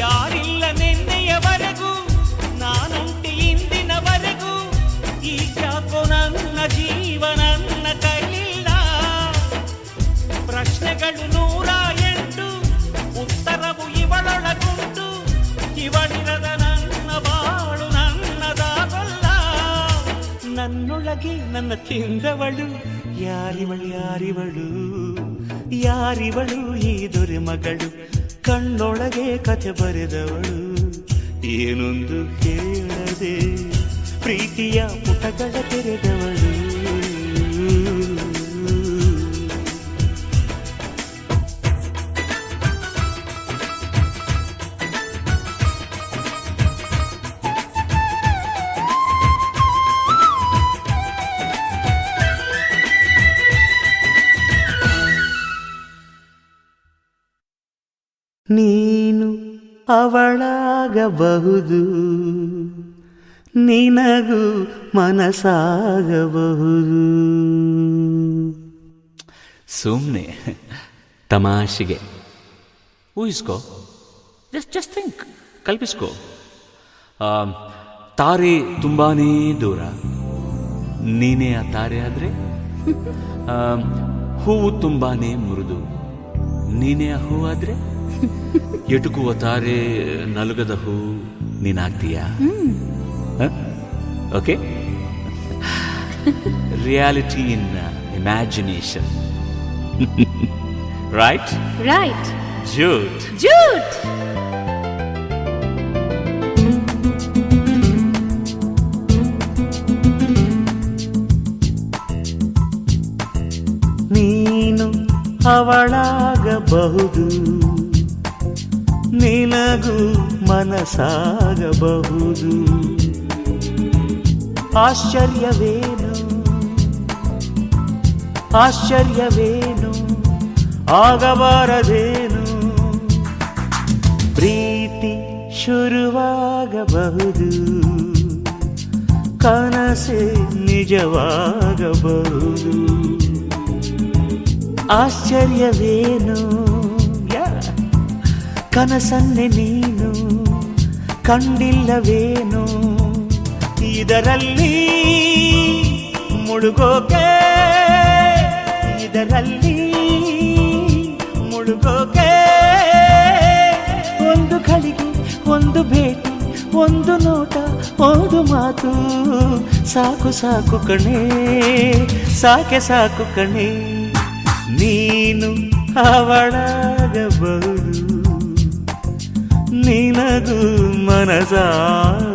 ಯಾರಿಲ್ಲ ನಿನ್ನೆಯವರೆಗೂ, ನಾನುಂಟಿ ಇಂದಿನವರೆಗೂ, ಈಗ್ಯಾಕೋ ನನ್ನ ಜೀವ ನನ್ನ ಕೈಲಿಲ್ಲ. ಪ್ರಶ್ನೆಗಳು 108, ಉತ್ತರವು ಇವಳೊಳಗುಂಟು. ಇವಳಿರದ ನನ್ನ ಬಾಳು ನನ್ನದಾಗಲ್ಲ. ನನ್ನೊಳಗೆ ನನ್ನ ತಿಂದವಳು, ಯಾರಿವಳು ಯಾರಿವಳು ಯಾರಿವಳು ಈ ದೊರೆ ಮಗಳು, ಕಣ್ಣೊಳಗೆ ಕಥೆ ಬರೆದವಳು, ಏನೊಂದು ಕೇಳದೆ ಪ್ರೀತಿಯ ಪುಟಗಳ ತೆರೆದವಳು. ನೀನು ಅವಳಾಗಬಹುದು, ನಿನಗೂ ಮನಸ್ಸಾಗಬಹುದು. ಸುಮ್ಮನೆ ತಮಾಷೆಗೆ ಊಹಿಸ್ಕೋ, ಜಸ್ಟ್ ಥಿಂಕ್, ಕಲ್ಪಿಸ್ಕೋ. ತಾರೆ ತುಂಬಾನೇ ದೂರ, ನೀನೇ ಆ ತಾರೆ ಆದರೆ. ಹೂವು ತುಂಬಾನೇ ಮೃದು, ನೀನೇ ಆ ಹೂವಾದ್ರೆ. ಎಟುಕುವ ತಾರೆ ನಲುಗದ ಹೂ ನೀನಾಗ್ತೀಯಾ? Okay. Reality in imagination. Right right. ಜೂಟ್ ಜೂಟ್. ನೀನು ಅವಳಾಗಬಹುದು, ನಿನಗೂ ಮನಸಾಗಬಹುದು. ಆಶ್ಚರ್ಯವೇನು ಆಶ್ಚರ್ಯವೇನು ಆಗಬಾರದೇನು, ಪ್ರೀತಿ ಶುರುವಾಗಬಹುದು, ಕನಸೆ ನಿಜವಾಗಬಹುದು. ಆಶ್ಚರ್ಯವೇನು ಕನಸನ್ನೆ ನೀನು ಕಂಡಿಲ್ಲವೇನು, ಇದರಲ್ಲಿ ಮುಳುಗೋಕೆ ಇದರಲ್ಲಿ ಮುಳುಗೋಕೆ. ಒಂದು ಗಳಿಗೆ ಒಂದು ಭೇಟಿ, ಒಂದು ನೋಟ, ಒಂದು ಮಾತು, ಸಾಕು ಸಾಕು ಕಣೆ, ಸಾಕೆ ಸಾಕು ಕಣೆ. ನೀನು ಅವಳಾಗಬಹುದು, ನಿನಗೂ ಮನಸಾಗಬಹುದು.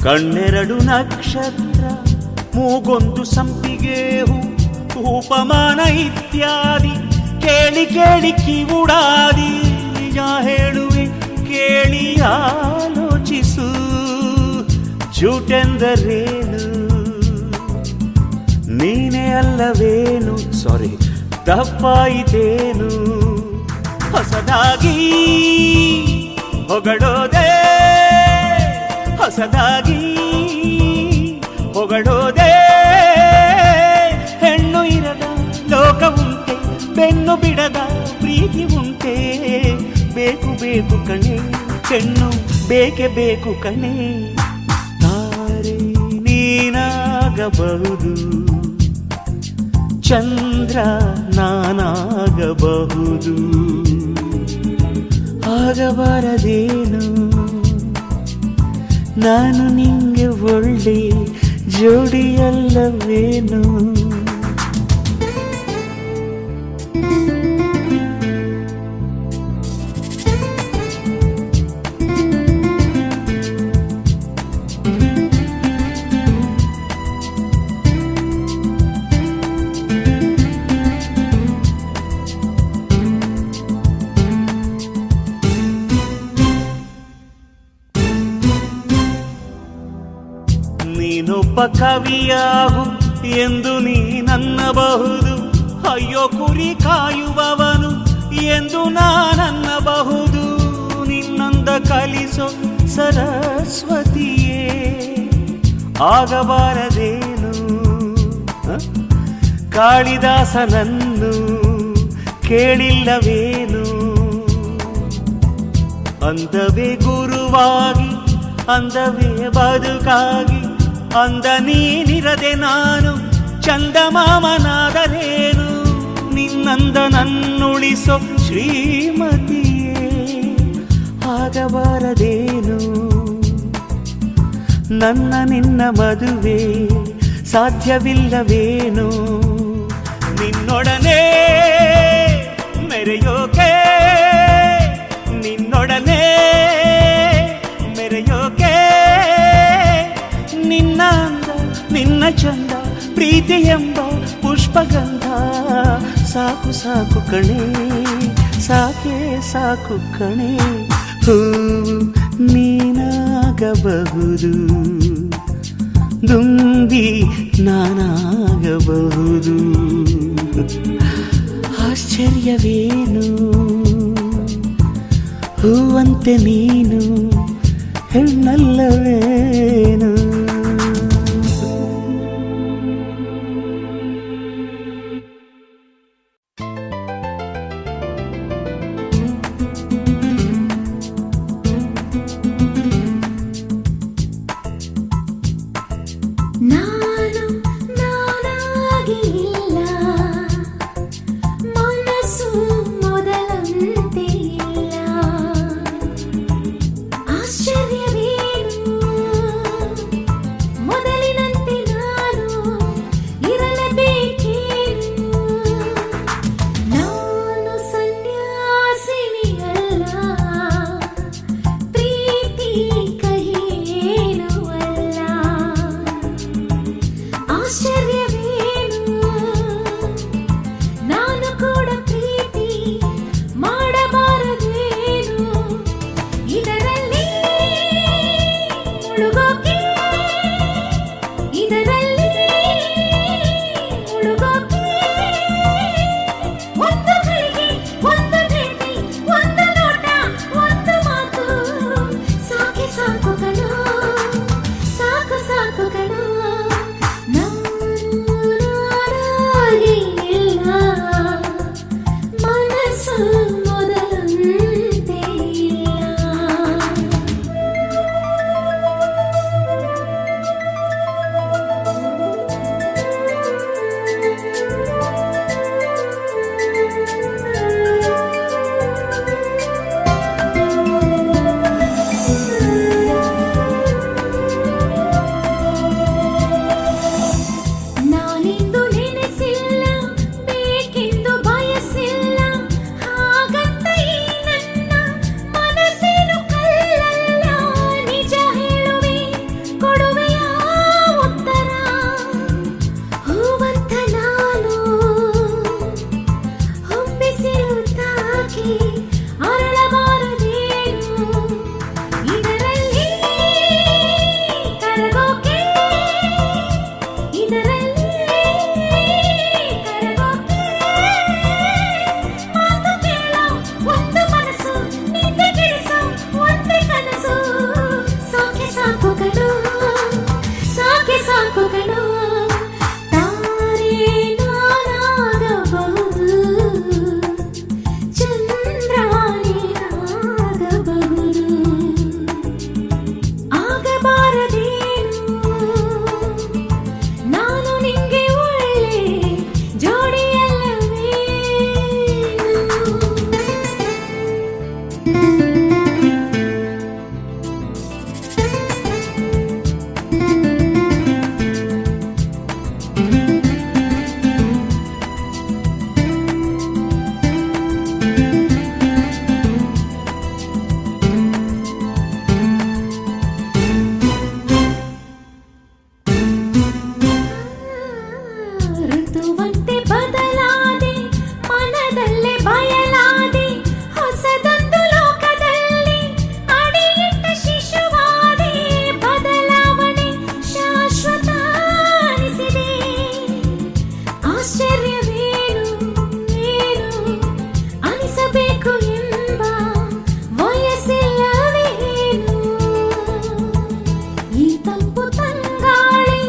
ಕಣ್ಣೆರಡು ನಕ್ಷತ್ರ, ಮೂಗೊಂದು ಸಂಪಿಗೆ ಹೂ, ಉಪಮಾನ ಇತ್ಯಾದಿ ಕೇಳಿ ಕೇಳಿ ಕಿವುಡಾದಿ. ನಿಜ ಹೇಳುವೆ ಕೇಳಿ ಆಲೋಚಿಸು, ಜೂಟೆಂದರೇನು ನೀನೇ ಅಲ್ಲವೇನು, ಸಾರಿ ತಪ್ಪಾಯಿತೇನು. ಹೊಸದಾಗಿ ಹೊಗಳೋದೆ ಹೊಸದಾಗಿ ಹೊಗಳೋದೆ, ಹೆಣ್ಣು ಇರದ ಲೋಕ ಉಂಟೆ, ಬೆನ್ನು ಬಿಡದ ಪ್ರೀತಿ ಉಂಟೆ. ಬೇಕು ಬೇಕು ಕಣೆ ಹೆಣ್ಣು, ಬೇಕೆ ಬೇಕು ಕಣೆ. ತಾರೆ ನೀನಾಗಬಹುದು, ಚಂದ್ರ ನಾನಾಗಬಹುದು, ಆಗಬಾರದೇನು ನಾನು ನಿಂಗೆ ಒಳ್ಳೆ ಜೋಡಿಯಲ್ಲವೇನು. ನೀನೊಬ್ಬ ಕವಿಯಾಗು ಎಂದು ನೀನನ್ನಬಹುದು, ಅಯ್ಯೋ ಕುರಿ ಕಾಯುವವನು ಎಂದು ನಾನನ್ನಬಹುದು. ನಿನ್ನಂದ ಕಲಿಸೋ ಸರಸ್ವತಿಯೇ ಆಗಬಾರದೇನು, ಕಾಳಿದಾಸನನ್ನು ಕೇಳಿಲ್ಲವೇನು. ಅಂದವೇ ಗುರುವಾಗಿ ಅಂದವೇ ಬದುಕಾಗಿ, ಅಂದ ನೀನಿರದೆ ನಾನು ಚಂದಮಾಮನಾದರೇನು. ನಿನ್ನಂದ ನನ್ನುಳಿಸೋ ಶ್ರೀಮತಿಯೇ ಆಗಬಾರದೇನು. ನನ್ನ ನಿನ್ನ ಮದುವೆ ಸಾಧ್ಯವಿಲ್ಲವೇನು. ನಿನ್ನೊಡನೆ ಮೆರೆಯೋಕೆ ನಿನ್ನೊಡನೆ ಮೆರೆಯೋಕೆ, ನಿನ್ನ ಅಂದ ನಿನ್ನ ಚಂದ ಪ್ರೀತಿ ಎಂಬ ಪುಷ್ಪಗಂಧ. ಸಾಕು ಸಾಕು ಕಣೆ, ಸಾಕೆ ಸಾಕು ಕಣೆ. ಹೂವು ನೀನಾಗಬಹುದು, ದುಂಬಿ ನಾನಾಗಬಹುದು. ಆಶ್ಚರ್ಯವೇನು ಹೂವಂತೆ ನೀನು ಹೆಣ್ಣಲ್ಲವೇನು. ಇರಲಿ ಆಶ್ಚರ್ಯವೇನು ನಾನು ಕೂಡ ಪ್ರೀತಿ ಮಾಡಬಾರದೇನು ಇದರಲ್ಲಿ ಮುಳುಗೋಕೆ ಇದರಲ್ಲಿ ಮುಳುಗೋಕೆ ಒಂದು ಗಳಿಗೆ ಒಂದು ಭೇಟಿ ಒಂದು ನೋಟ ಒಂದು ಮಾತು ಸಾಕೆ ಸಾಕು ಕಣೋ ಸಾಕು ಸಾಕು ಕಣೋ ನಾನಾಗಿ ಇಲ್ಲ ಮನಸ್ಸು ಮೊದಲಂತೆ ಇಲ್ಲ ನಾನಿಂದು ನೆನೆಸಿಲ್ಲ ಬೇಕೆಂದು ಬಯಸಿಲ್ಲ ಹಾಗಂತ ಈ ನನ್ನ ಮನಸ್ಸೇನು ಕಲ್ಲಲ್ಲ ನಿಜ ಹೇಳುವೆ ಕೊಡುವೆಯ ಉತ್ತರ ಹೂವಂತ ನಾನು ಹೊಂಬಿಸಿರು ತಾಕಿ ಅರಳಬಾರದೇನು ಇದರಲ್ಲಿ ಕರಗೋಕೆ ಇದರಲ್ಲಿ ಕರಗೋಕೆ ಮಾತು ಕೇಳೋ ಒಂದು ಮನಸ್ಸು ನಿದ್ದೆ ಕೆಡಿಸೋ ಒಂದೇ ಕನಸು ಸಾಕೆ ಸಾಕು ಕಣೋ ಸಾಕೆ ಸಾಕು ಕಣೋ ತಾರೆ ನಾನಾಗಬಹುದು ಚಂದ್ರ ನೀನಾಗಬಹುದು ಆಗಬಾರದೇನು ನಾನು ನಿಂಗೆ ಒಳ್ಳೆ ಜೋಡಿಯಲ್ಲವೇ ಋತುವಂತೆ ಬದಲಾದೆ ಮನದಲ್ಲೇ ಬಯಲಾದೆ ಹೊಸದೊಂದು ಲೋಕದಲ್ಲಿ ಅಡಿಯಿಟ್ಟ ಶಿಶುವಾದೆ ಬದಲಾವಣೆ ಶಾಶ್ವತ ಅನಿಸಿದೆ ಆಶ್ಚರ್ಯವೇನು ಏನು ಅನಿಸಬೇಕು ಎಂಬ ವಯಸ್ಸಿಲ್ಲವೇನು ಈ ತಂಪು ತಂಗಾಳಿ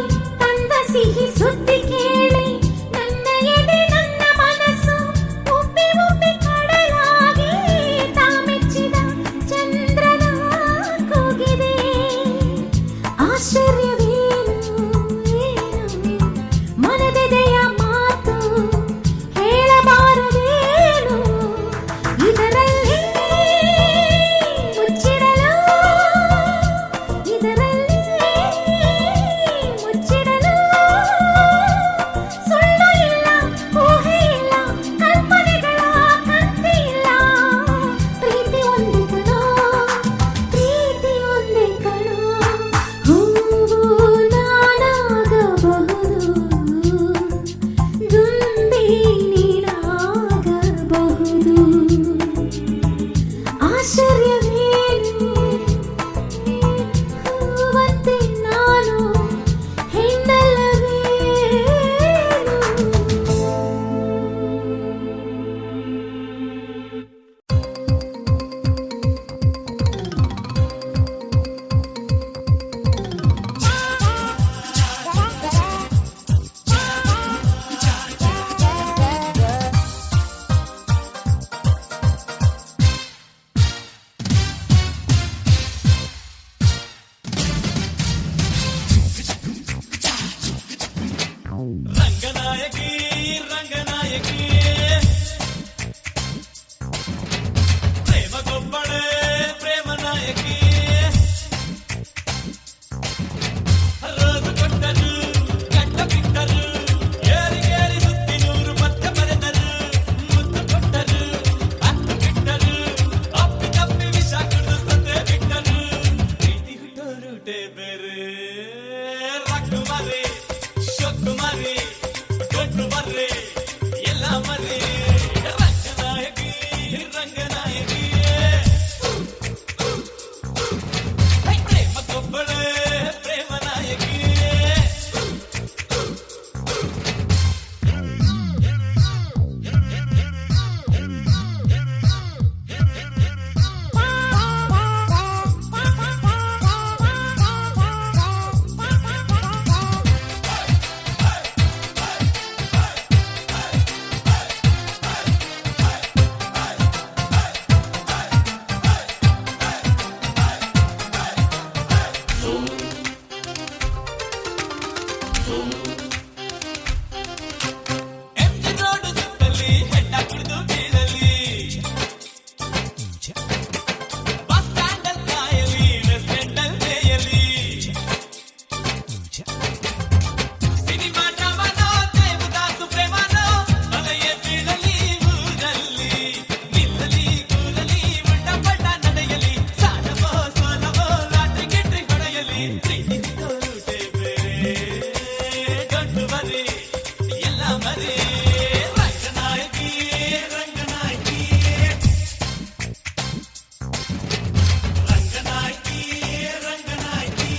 MG ರೋಡ್ ಸುತ್ತಲಿ ಹೆಡ್ಡ ಕುಡಿದು ಬೀಳಲಿ ಬಸ್ ಸ್ಟ್ಯಾಂಡ್ ಅಲ್ಲಿ ಕಾಯಲಿ ವೆಸ್ಟ್ ಎಂಡ್ ಅಲ್ಲಿ ಬೇಯಲಿ ಸಿನಿಮಾ ಡ್ರಾಮಾನೋ ದೇವದಾಸು ಪ್ರೇಮನೋ ಅಲೆಯೇ ಬೀಳಲಿ ಊರಲ್ಲಿ ನಿಲ್ಲಲಿ ಕೂರಲಿ ಉಲ್ಟ ಪಲ್ಟ ನಡೆಯಲಿ ಸಾಲವೋ ಸೋಲವೋ ಲಾಟ್ರಿ ಗಿಟ್ರಿ ಹೊಡೆಯಲಿ ಪ್ರೀತಿ ತೋರುತೆ ಬೇರೆ ದೊಡ್ಡ ಮರಿ ಎಲ್ಲ ಮರಿ ರಂಗನಾಯಕಿ ರಂಗನಾಯಕಿ ರಂಗನಾಯಕಿ ರಂಗನಾಯಕಿ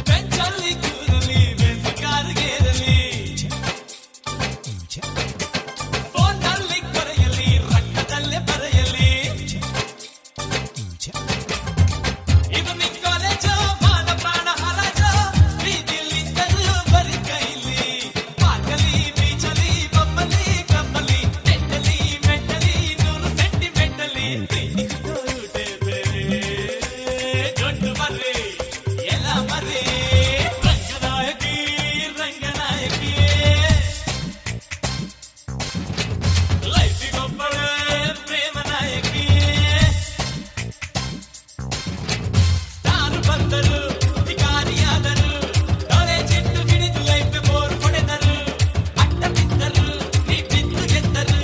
ಬೆಂಚಲ್ಲಿ ಕೂರಲಿ ಬೆಂಚ್ ಕಾರ್ಗೇರಲಿ ಫೋನ್ನಲ್ಲಿ ಕರೆಯಲಿ ರಕ್ತದಲ್ಲೇ ಬರೆಯಲಿ ಇದು ನಿನ್ ಕಾಲೇಜೋ ಮಾನ ಪ್ರಾಣ ಹರಾಜೋ ಬೀದಿಲಿದ್ದರೂ ಬರಿ ಕೈಲಿ ಪಾಕಲಿ ಬೀಚಲಿ ಬೊಮ್ಮಲಿ ಕಮ್ಮಲಿ ನೆಟ್ಟಲಿ ಮೆಟ್ಟಲಿ 100 ಸೆಂಟಿಮೆಂಟಲಿ ಪ್ರೀತಿ ತೋರುತೆ ಬೇರೆ ದೊಡ್ಡ ಮರ್ರಿ ಎಲ್ಲ ಮರ್ರಿ ರಂಗನಾಯಕಿ ರಂಗನಾಯಕಿ ಲೈಫಿಗೊಬ್ಬಳೇ ಪ್ರೇಮ ನಾಯಕಿ ಸ್ಟಾರ್ ಬಂದರು ಅಧಿಕಾರಿಯಾದರು ಕಾಲೇಜಿಟ್ಟು ಹಿಡಿದು ಲೈಫ್ ಬೋರ್ ಹೊಡೆದರು ಅಡ್ಡ ಬಿದ್ದರು ನೀ ಬಿದ್ದು ಗೆದ್ದರು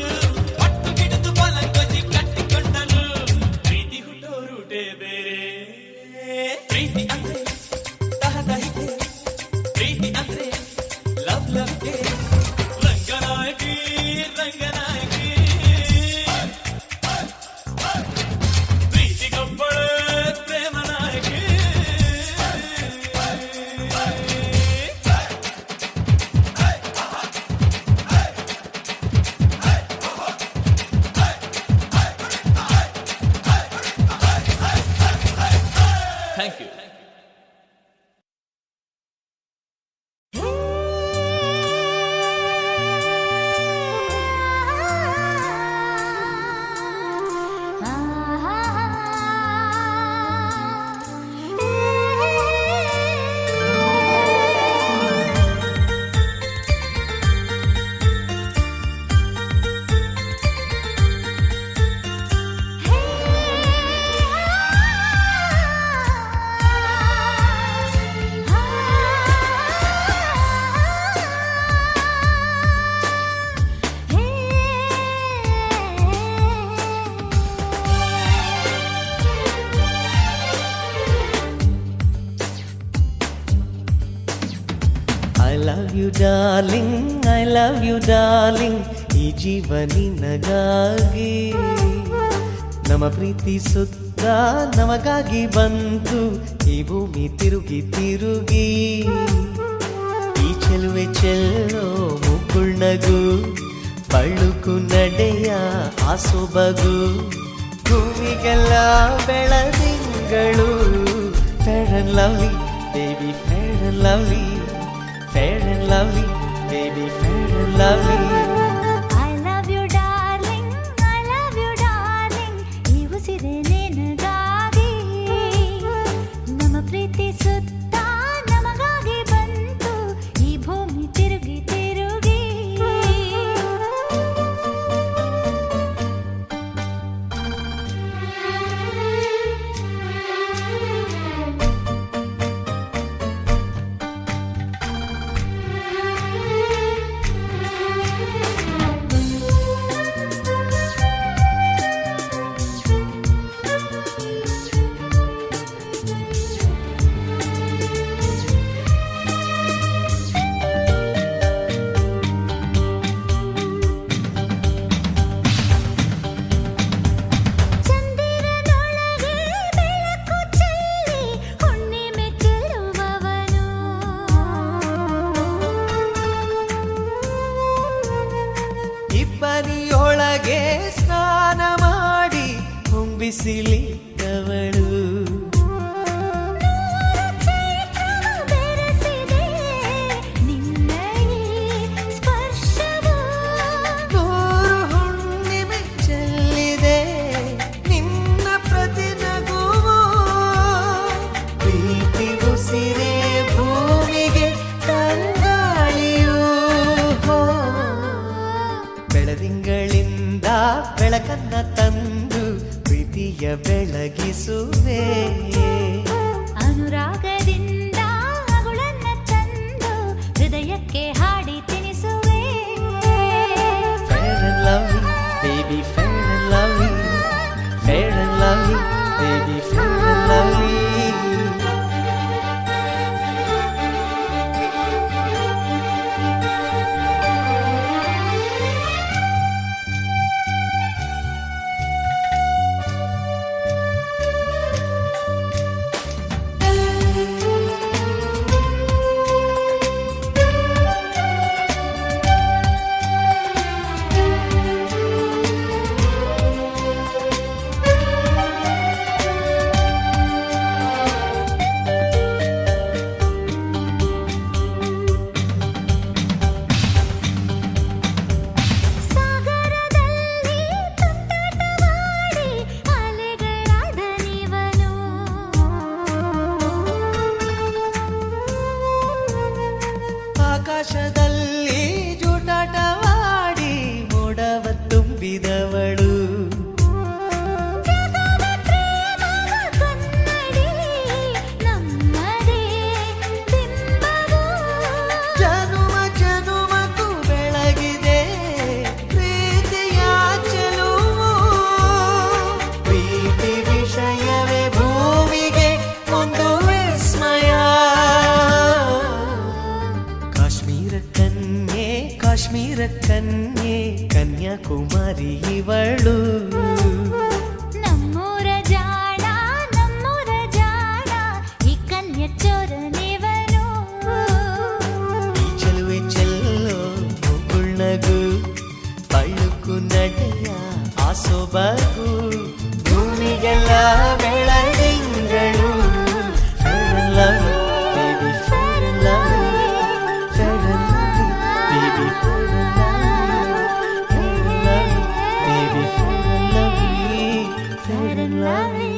ಒಟ್ಟು ಹಿಡಿದು ಬಲಂಗೊಜಿ ಕಟ್ಟಿಕೊಂಡರು ಪ್ರೀತಿ ಹುಟ್ಟೋರುಟೆ ಬೇರೆ ಪ್ರೀತಿ ಅಂದ್ರೆ ತಹತಹಿಗೆ ಪ್ರೀತಿ ಅಂದ್ರೆ ಲವ್ ಲವ್ಗೆ ರಂಗನಾಯಕಿ ರಂಗನಾಯಕಿ ಪ್ರೀತಿಗೊಬ್ಬಳೇ ಪ್ರೇಮ ನಾಯಕಿ thank you I love you darling, I love you darling, ಈ ಜೀವ ನಿನಗಾಗಿ ನಮ್ಮ ಪ್ರೀತಿ ಸುತ್ತ ನಮಗಾಗಿ ಬಂತು ಈ ಭೂಮಿ ತಿರುಗಿ ತಿರುಗಿ ಈ ಚೆಲುವೆ ಚೆಲ್ಲೋ ಮುಗುಳ್ನಗು ಬಳುಕು ನಡೆಯ ಆ ಸೊಬಗು ಭೂಮಿಗೆಲ್ಲ ಬೆಳದಿಂಗಳು fair and lovely baby fair and lovely fair and lovely, baby, fair and lovely. I love you darling, I love you darling, ಈ ಉಸಿರೇ ನಿನಗಾಗಿ ನಮ್ಮ ಪ್ರೀತಿ ಸುತ್ತ ನಮಗಾಗಿ ಬಂತು ಈ ಭೂಮಿ ತಿರುಗಿ ತಿರುಗಿ ಬಿಸಿಲಿದ್ದವಳು ಬೆರೆಸಿದೆ ನಿನ್ನ ಈ ಸ್ಪರ್ಶವು ನೂರು ಹುಣ್ಣಿಮೆ ಚೆಲ್ಲಿದೆ ನಿನ್ನ ಪ್ರತಿನಗುವು ಪ್ರೀತಿ ಉಸಿರೇ ಭೂಮಿಗೆ ತಂಗಾಳಿಯು ಬೆಳದಿಂಗಳಿಂದ ಬೆಳಕನ್ನ ತಂದು ಪ್ರೀತಿಯ ಬೆಳಗಿಸುವೆ ಅನುರಾಗದಿಂದ ಅಗುಳನ್ನ ತಂದು ಹೃದಯಕ್ಕೆ ಹಾಡಿ ತಿನಿಸುವೆ Fair and lovely, baby, fair and lovely. Fair and lovely, baby, fair and lovely. ಸಾಗರದಲ್ಲಿ ತುಂಟಾಟವಾಡಿ ಅಲೆಗಳಾದ ನೀವನು ಆಕಾಶದಲ್ಲಿ ಜೂಟಾಟವಾಡಿ ಮೋಡವ ತುಂಬಿದವಳು ಜಗದ ಪ್ರೇಮದ ಕನ್ನಡಿ ನಮ್ಮದೇ ಬಿಂಬವು ಜನುಮ ಜನುಮಕ್ಕೂ ಬೆಳಗಿದೆ ಪ್ರೀತಿಯ ಚೆಲುವು ಪ್ರೀತಿ ವಿಷಯವೇ ಭೂಮಿಗೆ ಒಂದು ವಿಸ್ಮಯ ಕಾಶ್ಮೀರ ಕನ್ಯೆ ಕನ್ಯಾಕುಮಾರಿ ಇವಳು ನಮ್ಮೂರ ಜಾಣ ಈ ಕನ್ಯ ಚೋರ ನೀವನು ಈ ಚೆಲುವೆ ಚೆಲ್ಲೋ ಮುಗುಳ್ನಗು ಬಳುಕು ನಡೆಯ ಆಸೊಬಗು ಭೂಮಿಗೆಲ್ಲ ಬೆಳದಿಂಗಳು Fair and lovely, baby, fair and lovely. Fair and lovely, baby, fair and lovely. Fair and lovely, baby, fair and lovely. Fair and lovely.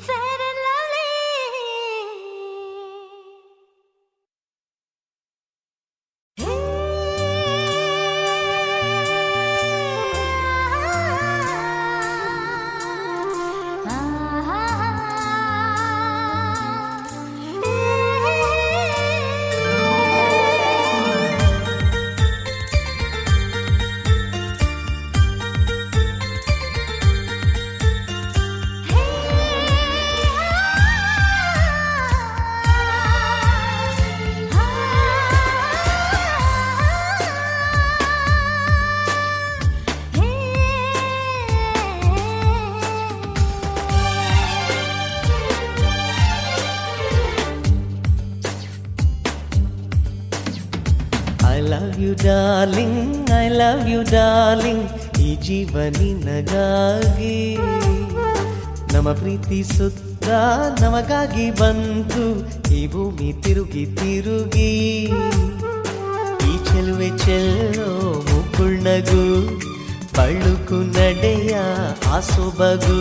fair and lovely. I love you darling, I love you darling. ಈ ಜೀವ ನಿನಗಾಗಿ ನಮ್ಮ ಪ್ರೀತಿ ಸುತ್ತ ನಮಗಾಗಿ ಬಂತು ಈ ಭೂಮಿ ತಿರುಗಿ ತಿರುಗಿ ಈ ಚೆಲುವೆ ಚೆಲ್ಲೋ ಮುಗುಳ್ನಗು ಬಳುಕು ನಡೆಯ ಆಸೊಬಗು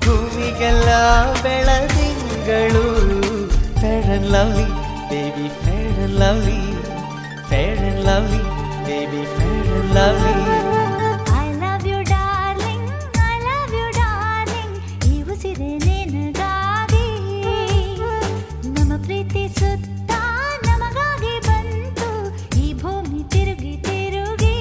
ಭೂಮಿಗೆಲ್ಲ ಬೆಳದಿಂಗಳು Fair and lovely, baby, fair and lovely. Fair and lovely, baby, fair and lovely. I love you darling, I love you darling. ಈ ಉಸಿರೇ ನಿನಗಾಗಿ ನಮ್ಮ ಪ್ರೀತಿ ಸುತ್ತ ನಮಗಾಗಿ ಬಂತು ಈ ಭೂಮಿ ತಿರುಗಿ ತಿರುಗಿ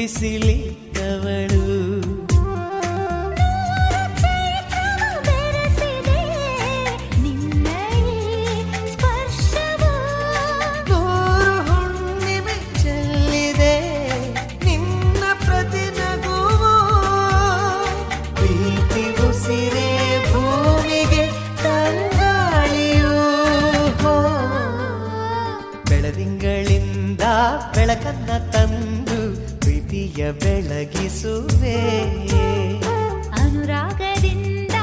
ಬಿಸಿಲಿದ್ದವಳು. ಬೆರೆಸಿದೆ ನಿನ್ನ ಈ ಸ್ಪರ್ಶವು. ನೂರು ಹುಣ್ಣಿಮೆ ಚೆಲ್ಲಿದೆ ನಿನ್ನ ಪ್ರತಿ ನಗುವು. ಪ್ರೀತಿ ಉಸಿರೇ ಭೂಮಿಗೆ ತಂಗಾಳಿಯು. ಬೆಳದಿಂಗಳಿಂದ ಬೆಳಕನ್ನ ತಂದು ಪ್ರೀತಿಯ ಬೆಳಗಿಸುವೆ. ಅನುರಾಗದಿಂದ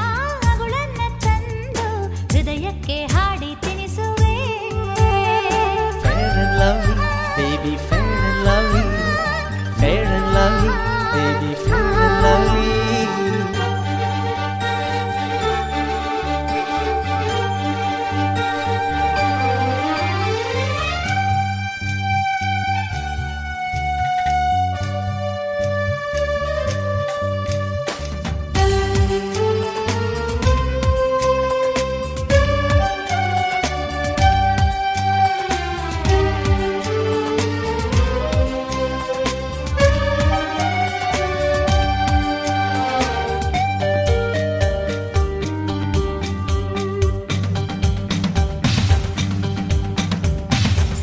ಅಗುಳನ್ನ ತಂದು ಹೃದಯಕ್ಕೆ ಹಾಡಿ ತಿನಿಸುವೆ. Fair and lovely, baby, fair and lovely. Fair and lovely, baby, fair and lovely.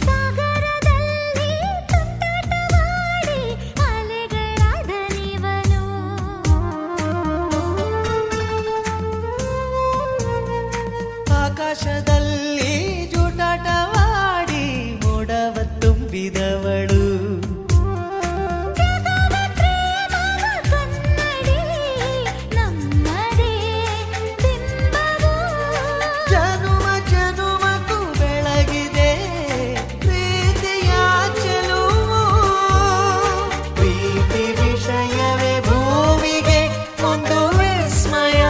ಸಾಗರದಲ್ಲಿ ತುಂಟಾಟವಾಡಿ ಅಲೆಗಳಾದ ನೀವನು. ಆಕಾಶದಲ್ಲಿ ಜೂಟಾಟವಾಡಿ ಮೋಡವ ತುಂಬಿದವಳು. ಜಗವ ಪ್ರೇಮದ ಕನ್ನಡಿ ನಮ್ಮದೇ ಬಿಂಬವು. ಜನುಮ ಜನುಮಕ್ಕೂ ಬೆಳಗಿದೆ ಪ್ರೀತಿಯ ಚೆಲುವು. ಪ್ರೀತಿ ವಿಷಯವೇ ಭೂಮಿಗೆ ಒಂದು ವಿಸ್ಮಯ.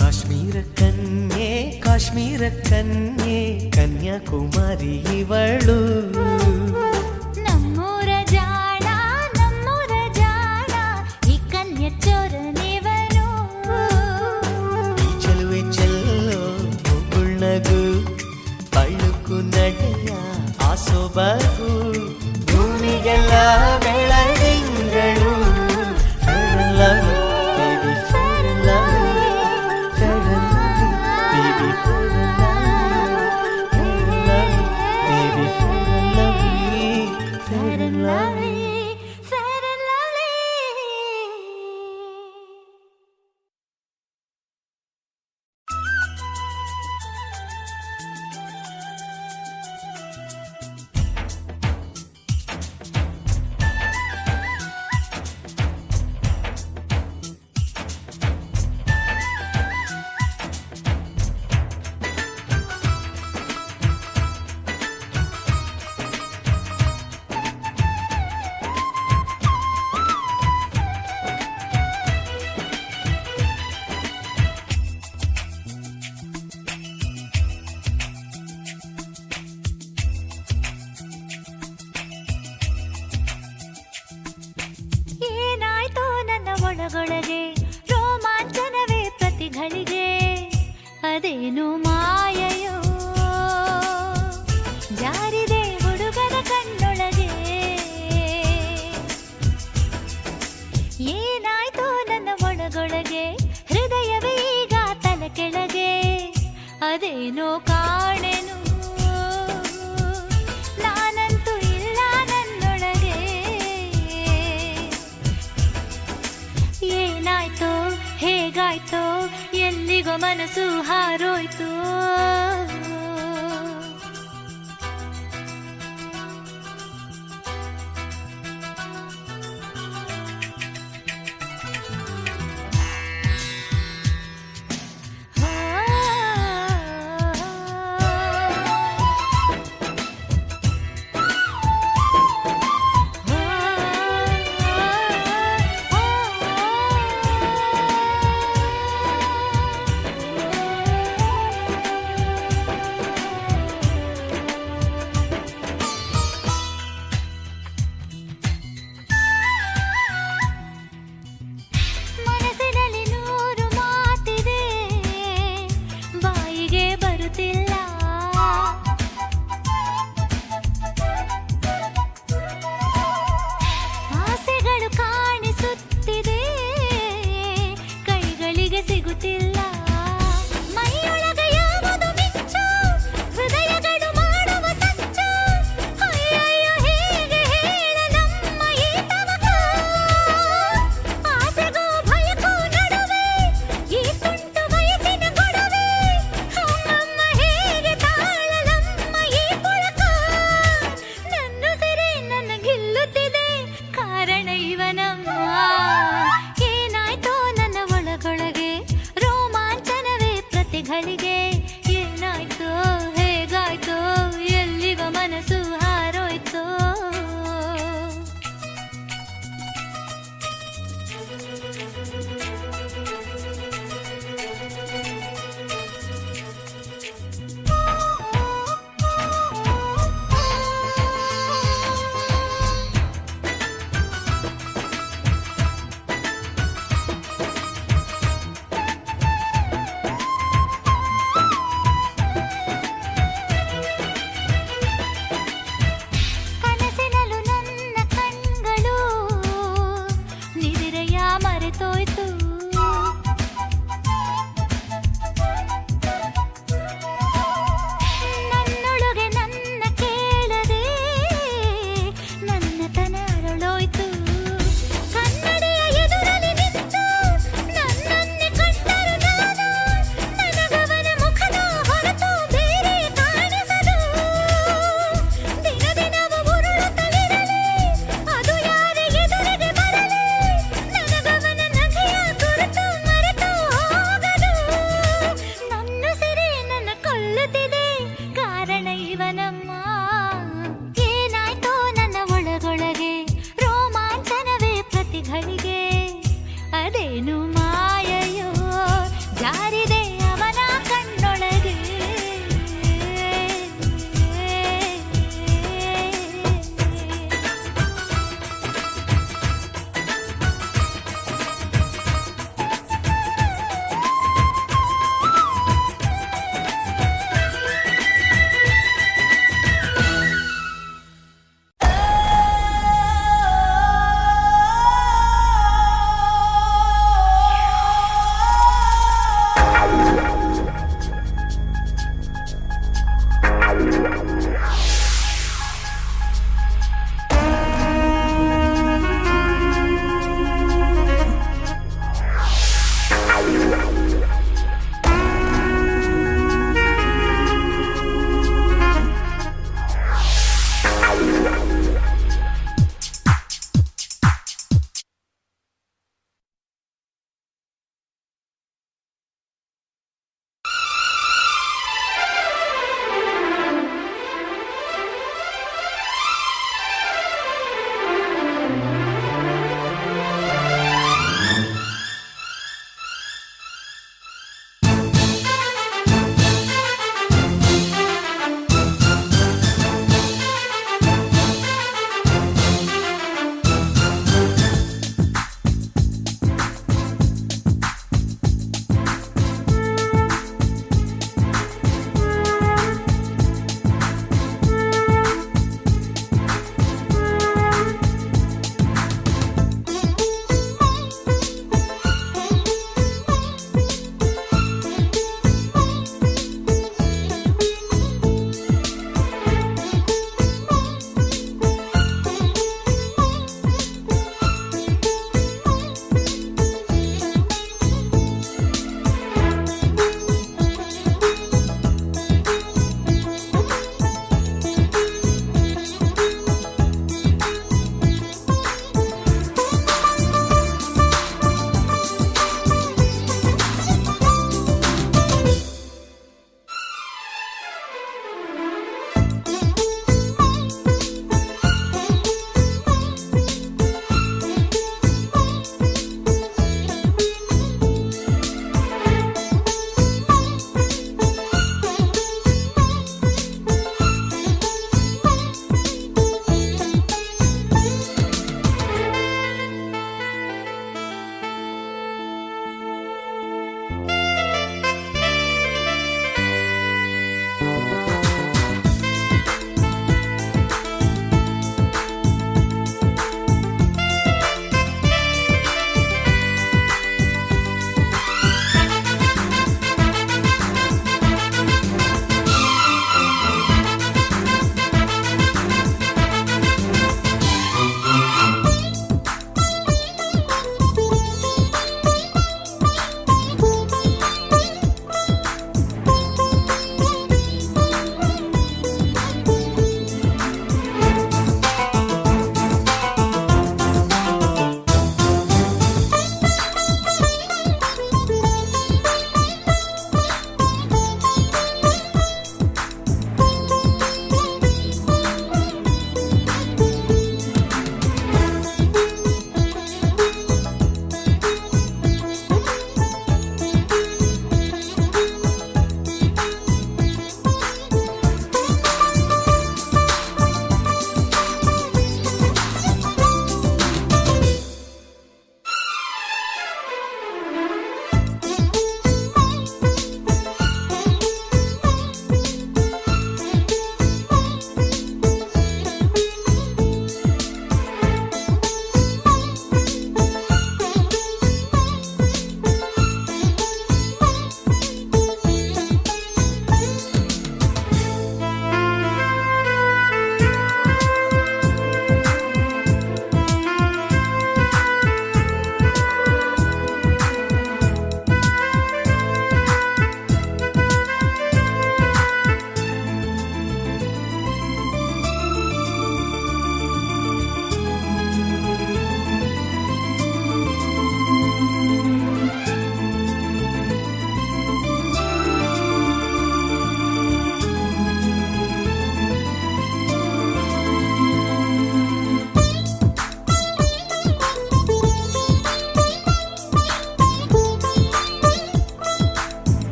ಕಾಶ್ಮೀರ ಕನ್ಯೆ ಕಾಶ್ಮೀರ ಕನ್ಯೆ ಕನ್ಯಾಕುಮಾರಿ ಇವಳು. ನಮ್ಮೂರ ಜಾಣ ನಮ್ಮೂರ ಜಾಣ ಈ ಕನ್ಯ ಚೋರ ನೀವನು. ಈ ಚೆಲುವೆ ಚೆಲ್ಲೋ ಮುಗುಳ್ನಗು ಅಳುಕು ನಡೆಯ ಆಸೊಬಗು. ಭೂಮಿಗೆಲ್ಲ ಬೆಳದಿಂಗಳು. Fair and lovely, baby, fair and lovely. Fair and lovely, baby, fair and lovely. Fair and lovely, baby, fair and lovely. Fair and lovely. Fair and lovely. ಏನಾಯ್ತೋ ನನ್ನ ಒಳಗೊಳಗೆ ರೋಮಾಂಚನವೇ ಪ್ರತಿಗಳಿಗೆ. ಅದೇನು ಮಾಯೆಯೋ ಜಾರಿದೆ ಹುಡುಗನ ಕಣ್ಣೊಳಗೆ. ಏನಾಯ್ತೋ ನನ್ನ ಒಳಗೊಳಗೆ ಹೃದಯವೇ ಈಗ ತಲೆ ಕೆಳಗೆ. ಅದೇನೋ ಕಾಣೆನು ನಾನಂತೂ ಇಲ್ಲ ನನ್ನೊಳಗೆ. ಏನಾಯ್ತೋ ಹೇಗಾಯ್ತೋ ಎಲ್ಲಿಗೋ ಮನಸ್ಸು ಹಾರೋಯ್ತು. ಏನು